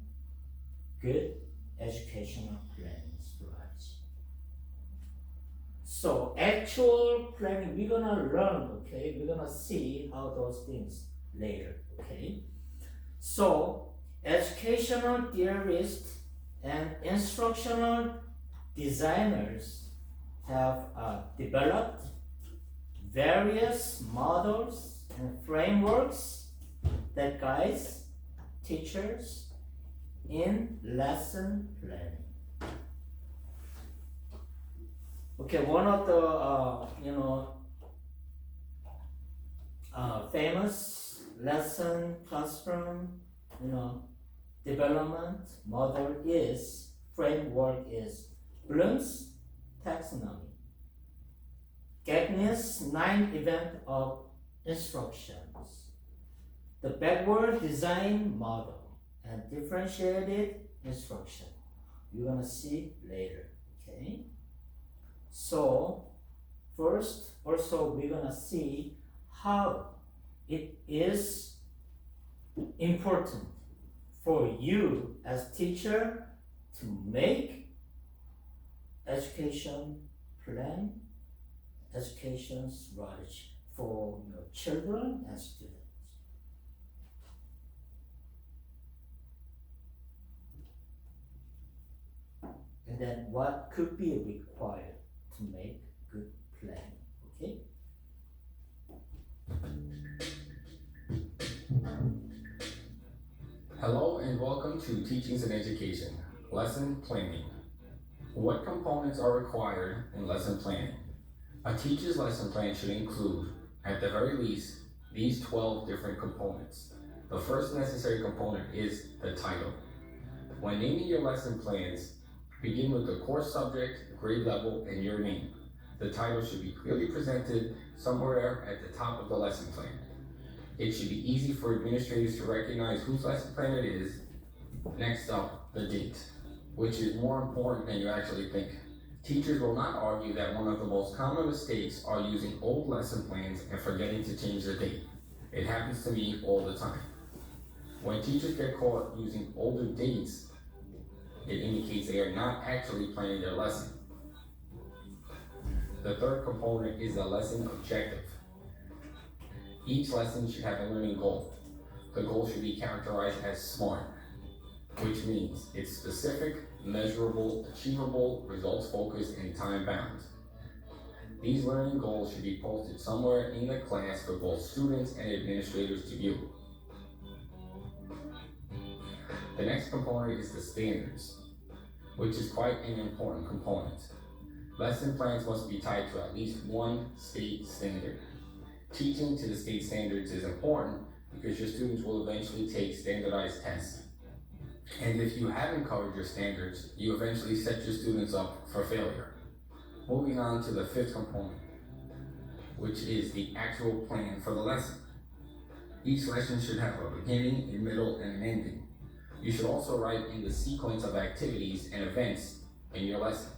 Speaker 1: good educational planning strategy. So actual planning, we're gonna learn, okay? We're gonna see how those things later, okay? So educational theorists and instructional designers have developed various models and frameworks that guides teachers in lesson planning. Okay, one of the famous lesson classroom development model framework is Bloom's taxonomy. Gagney's 9 event of instructions, the backward design model, and differentiated instruction. You're gonna see later, okay? So first, also we're gonna see how it is important for you as teacher to make education plan, education strategy for your children and students. and then what could be required to make good plan. Okay?
Speaker 5: Hello and welcome to Teachings and Education, Lesson Planning. What components are required in lesson planning? A teacher's lesson plan should include, at the very least, these 12 different components. The first necessary component is the title. When naming your lesson plans, begin with the course subject, grade level, and your name. The title should be clearly presented somewhere at the top of the lesson plan. It should be easy for administrators to recognize whose lesson plan it is. Next up, the date, which is more important than you actually think. Teachers will not argue that one of the most common mistakes are using old lesson plans and forgetting to change the date. It happens to me all the time. When teachers get caught using older dates, it indicates they are not actually planning their lesson. The third component is the lesson objective. Each lesson should have a learning goal. The goal should be characterized as SMART, which means it's specific, measurable, achievable, results-focused, and time-bound. These learning goals should be posted somewhere in the class for both students and administrators to view. The next component is the standards, which is quite an important component. Lesson plans must be tied to at least one state standard. Teaching to the state standards is important because your students will eventually take standardized tests. And if you haven't covered your standards, you eventually set your students up for failure. Moving on to the fifth component, which is the actual plan for the lesson. Each lesson should have a beginning, a middle, and an ending. You should also write in the sequence of activities and events in your lesson.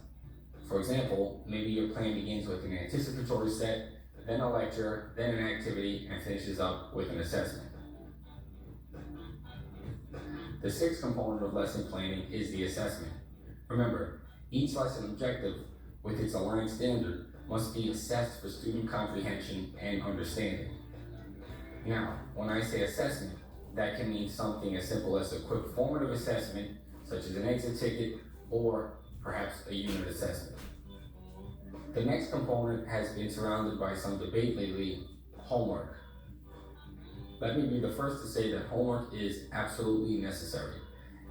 Speaker 5: For example, maybe your plan begins with an anticipatory set, then a lecture, then an activity, and finishes up with an assessment. The sixth component of lesson planning is the assessment. Remember, each lesson objective with its aligned standard must be assessed for student comprehension and understanding. Now, when I say assessment, that can mean something as simple as a quick formative assessment, such as an exit ticket, or perhaps a unit assessment. The next component has been surrounded by some debate lately: homework. Let me be the first to say that homework is absolutely necessary.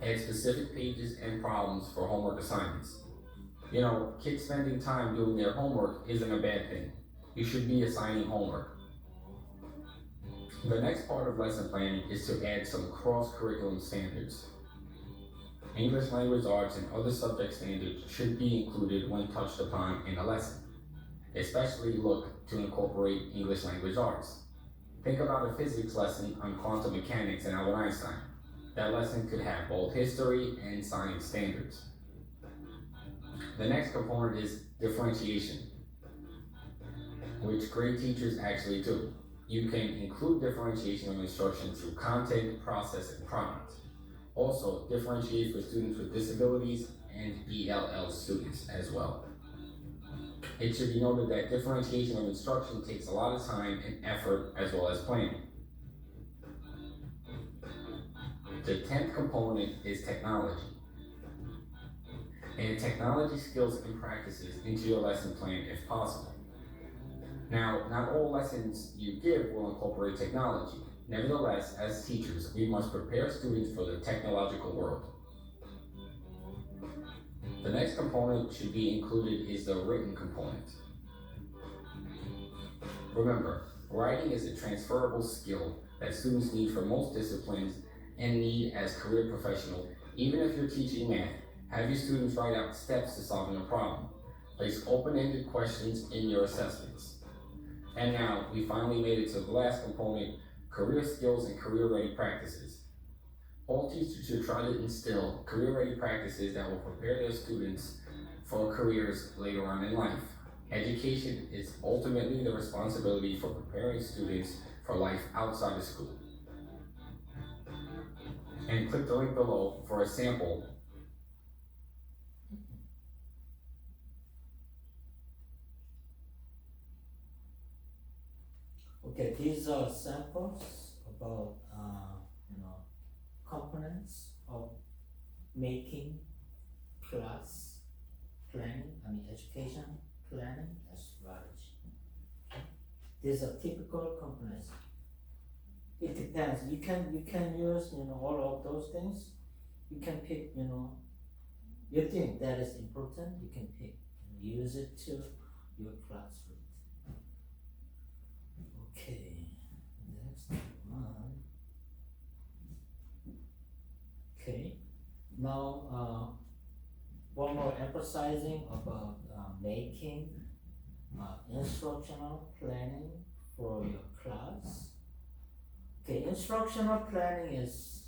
Speaker 5: Add specific pages and problems for homework assignments. You know, kids spending time doing their homework isn't a bad thing. You should be assigning homework. The next part of lesson planning is to add some cross-curriculum standards. English language arts and other subject standards should be included when touched upon in a lesson. Especially look to incorporate English language arts. Think about a physics lesson on quantum mechanics and Albert Einstein. That lesson could have both history and science standards. The next component is differentiation, which great teachers actually do. You can include differentiation of instruction through content, process, and product. Also, differentiate for students with disabilities and ELL students as well. It should be noted that differentiation of instruction takes a lot of time and effort as well as planning. The 10th component is technology. Add technology skills and practices into your lesson plan if possible. Now, not all lessons you give will incorporate technology. Nevertheless, as teachers, we must prepare students for the technological world. The next component should be included is the written component. Remember, writing is a transferable skill that students need for most disciplines and need as career professionals. Even if you're teaching math, have your students write out steps to solving a problem. Place open-ended questions in your assessments. And now, we finally made it to the last component: career skills and career-ready practices. All teachers should try to instill career-ready practices that will prepare their students for careers later on in life. Education is ultimately the responsibility for preparing students for life outside of school. And click the link below for a sample.
Speaker 1: Okay, these are samples about components of making class planning, education planning strategy. Okay? These are typical components. It depends. You can use all of those things. You can pick you think that is important. You can pick use it to your classroom. Okay, next one. Okay, now one more emphasizing about making instructional planning for your class. Okay, instructional planning is,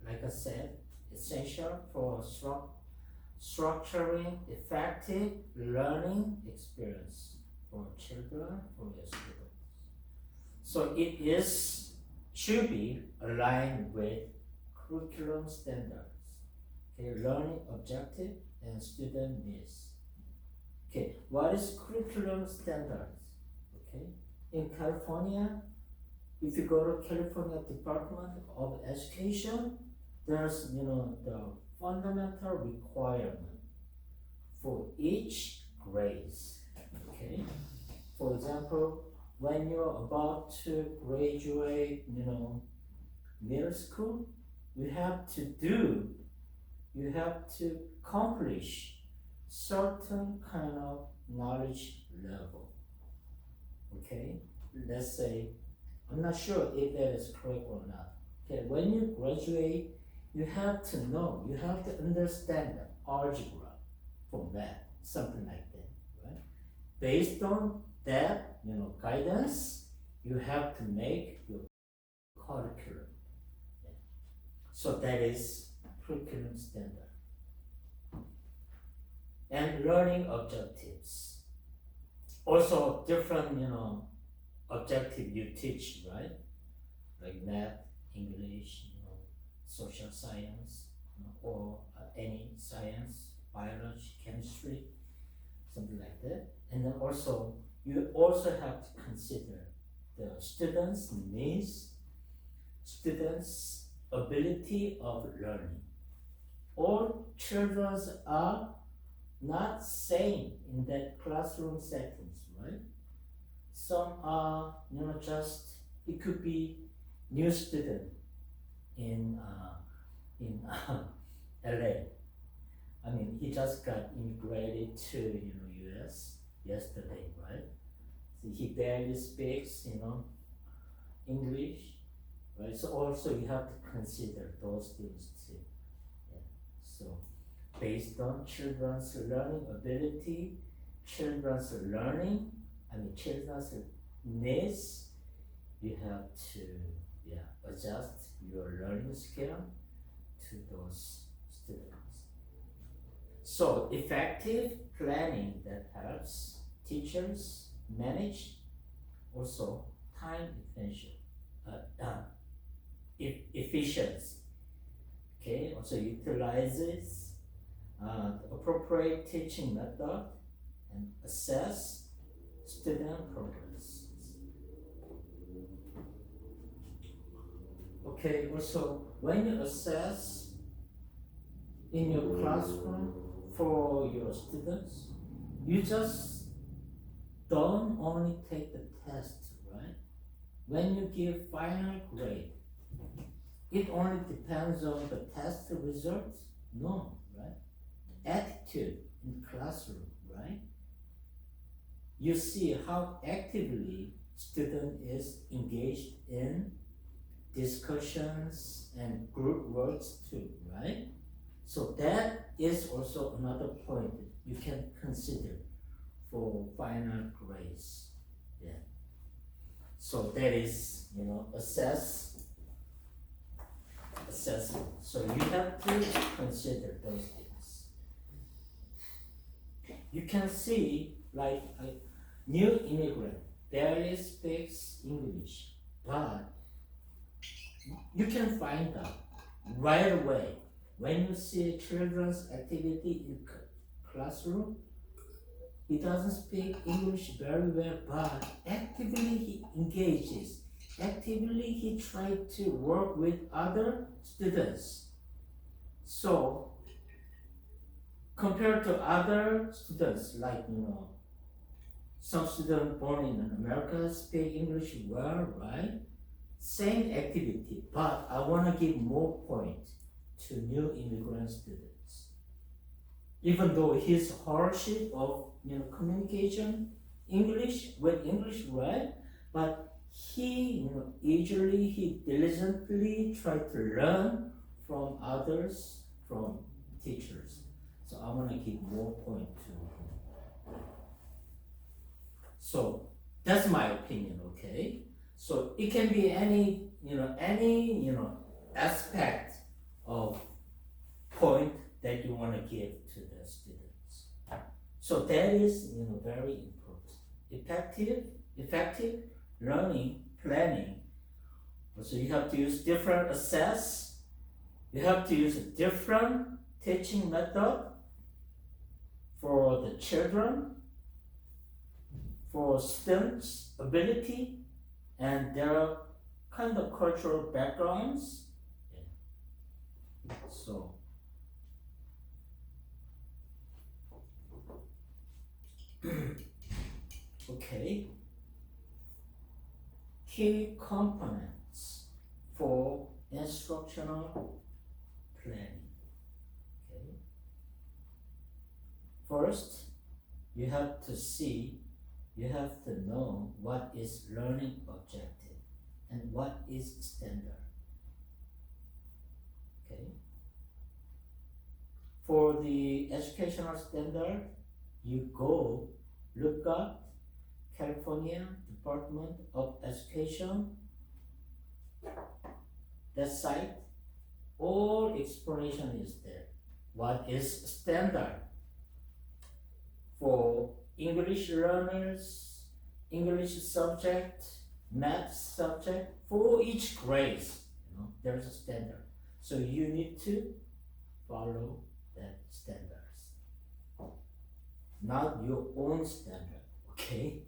Speaker 1: like I said, essential for structuring effective learning experience for children, for your students. So it should be aligned with curriculum standards, okay, learning objective and student needs. Okay, what is curriculum standards? Okay, in California, if you go to California Department of Education, there's the fundamental requirement for each grade. Okay, for example, when you're about to graduate, middle school, you have to accomplish certain kind of knowledge level. Okay, let's say, I'm not sure if that is correct or not. Okay, when you graduate, you have to understand the algebra for math, something like that, right? Based on that, guidance, you have to make your curriculum. Yeah. So that is curriculum standard. And learning objectives. Also different, objective you teach, right? Like math, English, social science, or any science, biology, chemistry, something like that. And then also, you also have to consider the students' needs, students' ability of learning. All children are not same in that classroom settings, right? Some are, it could be new student in LA. He just got immigrated to US yesterday, right? So he barely speaks, English, right? So also you have to consider those things too. Yeah. So based on children's learning ability, children's needs, you have to adjust your learning scale to those students. So effective planning that helps teachers manage also time efficiency. Okay, also utilizes appropriate teaching method and assess student progress. Okay, also when you assess in your classroom for your students, you just don't only take the test, right? When you give final grade, it only depends on the test results? No, right? Attitude in the classroom, right? You see how actively student is engaged in discussions and group works too, right? So that is also another point that you can consider for final grades. Yeah. So that is, assessment. So you have to consider those things. You can see like a new immigrant barely speaks English, but you can find out right away when you see children's activity in classroom. He doesn't speak English very well, but actively he engages. Actively he tries to work with other students. So compared to other students, like, some students born in America speak English well, right? Same activity, but I want to give more point to new immigrant students. Even though his hardship of communication, English with English, right? But he he diligently tried to learn from others, from teachers. So I want to give more point to him. So that's my opinion, okay? So it can be any aspect of point that you want to give to the students. So that is very important. Effective learning planning. So you have to use different assess. You have to use a different teaching method for the children, for students' ability, and their kind of cultural backgrounds. So okay. Key components for instructional planning. Okay. First, you have to know what is learning objective and what is standard. Okay. For the educational standard, you go look up California Department of Education, that site, all explanation is there. What is standard for English learners, English subject, math subject, for each grade, there's a standard. So you need to follow that standards, not your own standard, okay?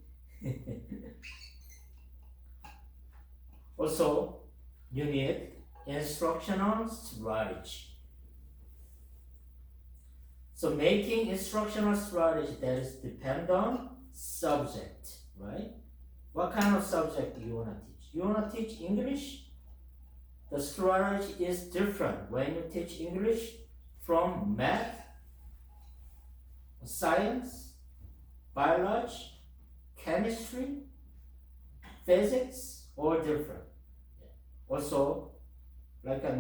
Speaker 1: Also, you need instructional strategy. So making instructional strategy that is depend on subject, right? What kind of subject do you want to teach? You want to teach English? The strategy is different when you teach English from math, science, biology, chemistry, physics, all different. Also, like I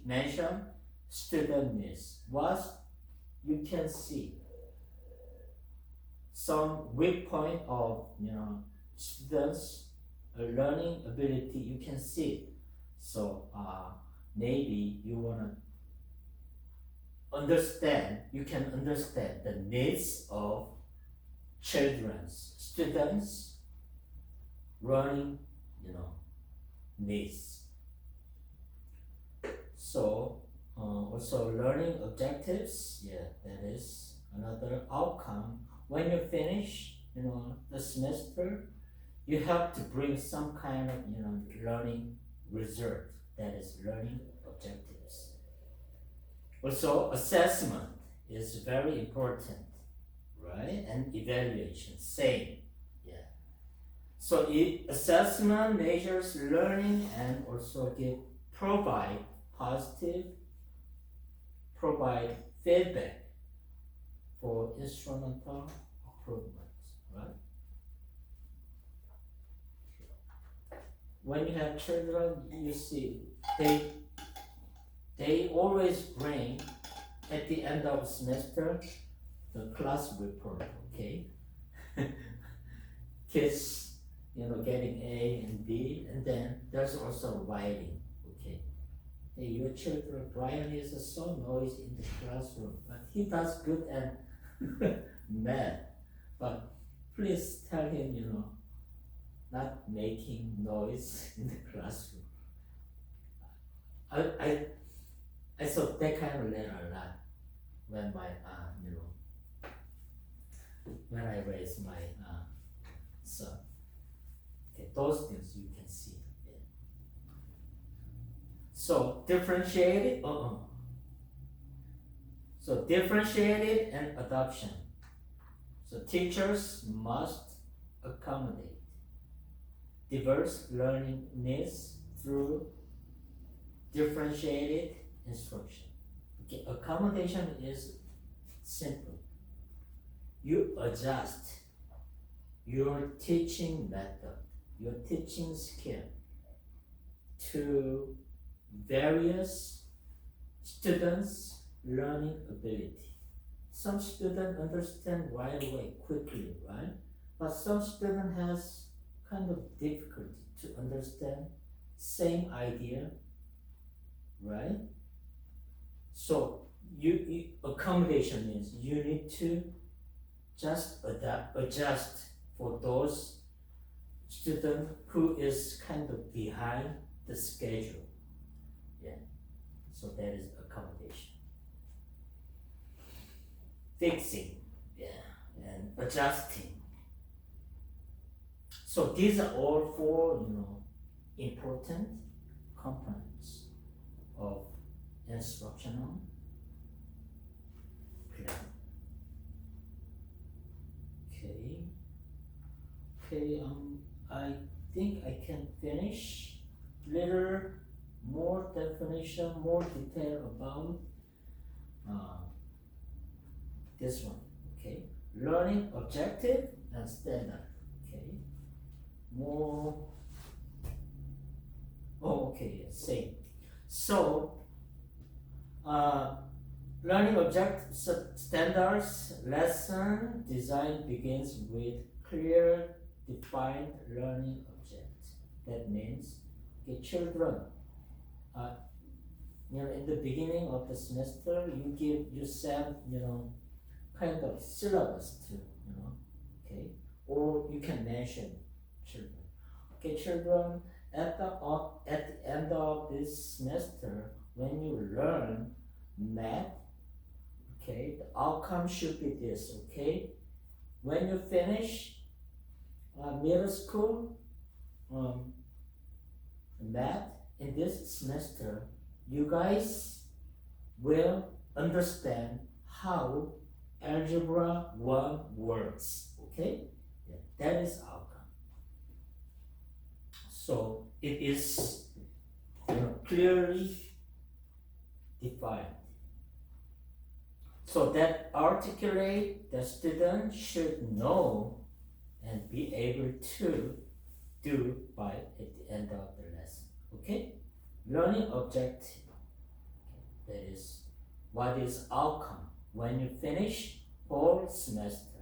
Speaker 1: mentioned, student needs. What you can see some weak point of students' learning ability. You can see. So maybe you wanna understand. You can understand the needs of students' learning, needs. So also learning objectives, that is another outcome. When you finish, the semester, you have to bring some kind of, learning result, that is learning objectives. Also, assessment is very important, right? And evaluation, same, So assessment measures learning and also provide feedback for instrumental improvements, right? When you have children, you see they always bring at the end of semester the class report, okay? Kids, getting A and B, and then there's also writing, okay? Hey, your children, Brian is so noisy in the classroom, but he does good at math. But please tell him, not making noise in the classroom. I saw that kind of letter a lot when when I raised my son. Okay, those things you can see. So differentiated. So So differentiated and adoption. So teachers must accommodate diverse learning needs through differentiated instruction. Okay, accommodation is simple. You adjust your teaching method, your teaching skill to various students' learning ability. Some students understand right away, quickly, right? But some student has kind of difficulty to understand same idea, right? So you accommodation means you need to just adjust for those student who is kind of behind the schedule. Yeah. So that is accommodation. Fixing, yeah, and adjusting. So these are all four, important components of instructional plan. Okay, I think I can finish little more definition, more detail about this one, okay? Learning objective and standard, okay? More, okay, same. So, learning objective standards lesson design begins with clear defined learning object. That means, okay, children, in the beginning of the semester, you send, kind of syllabus to, okay, or you can mention children. Okay, children, at the end of this semester, when you learn math, okay, the outcome should be this, okay? When you finish middle school math in this semester, you guys will understand how algebra 1 works, okay? Yeah, that is outcome. So it is clearly defined. So that articulate the student should know and be able to do by at the end of the lesson. Okay? Learning objective. That is what is outcome when you finish whole semester.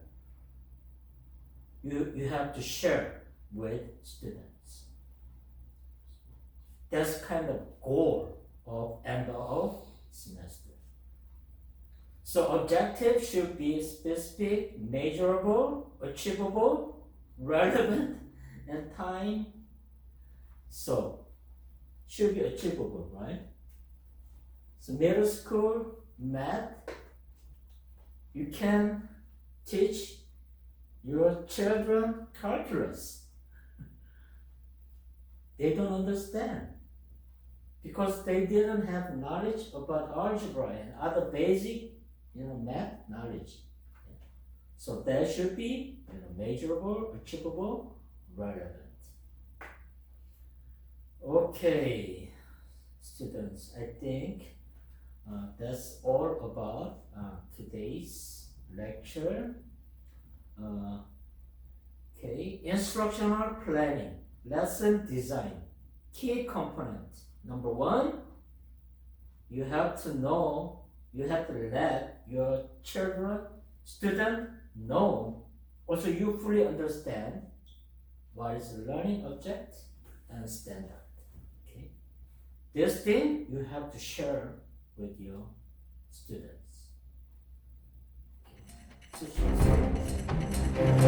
Speaker 1: You have to share with students. That's kind of goal of end of semester. So objective should be specific, measurable, achievable, relevant, and time. So should be achievable, right? So middle school math, you can teach your children calculus. They don't understand because they didn't have knowledge about algebra and other basic math knowledge. So that should be measurable, achievable, relevant. Okay, students, I think that's all about today's lecture. Okay, instructional planning, lesson design, key components. Number 1, you have to let your student know, also you fully understand what is the learning object and standard. Okay, this thing you have to share with your students. Okay.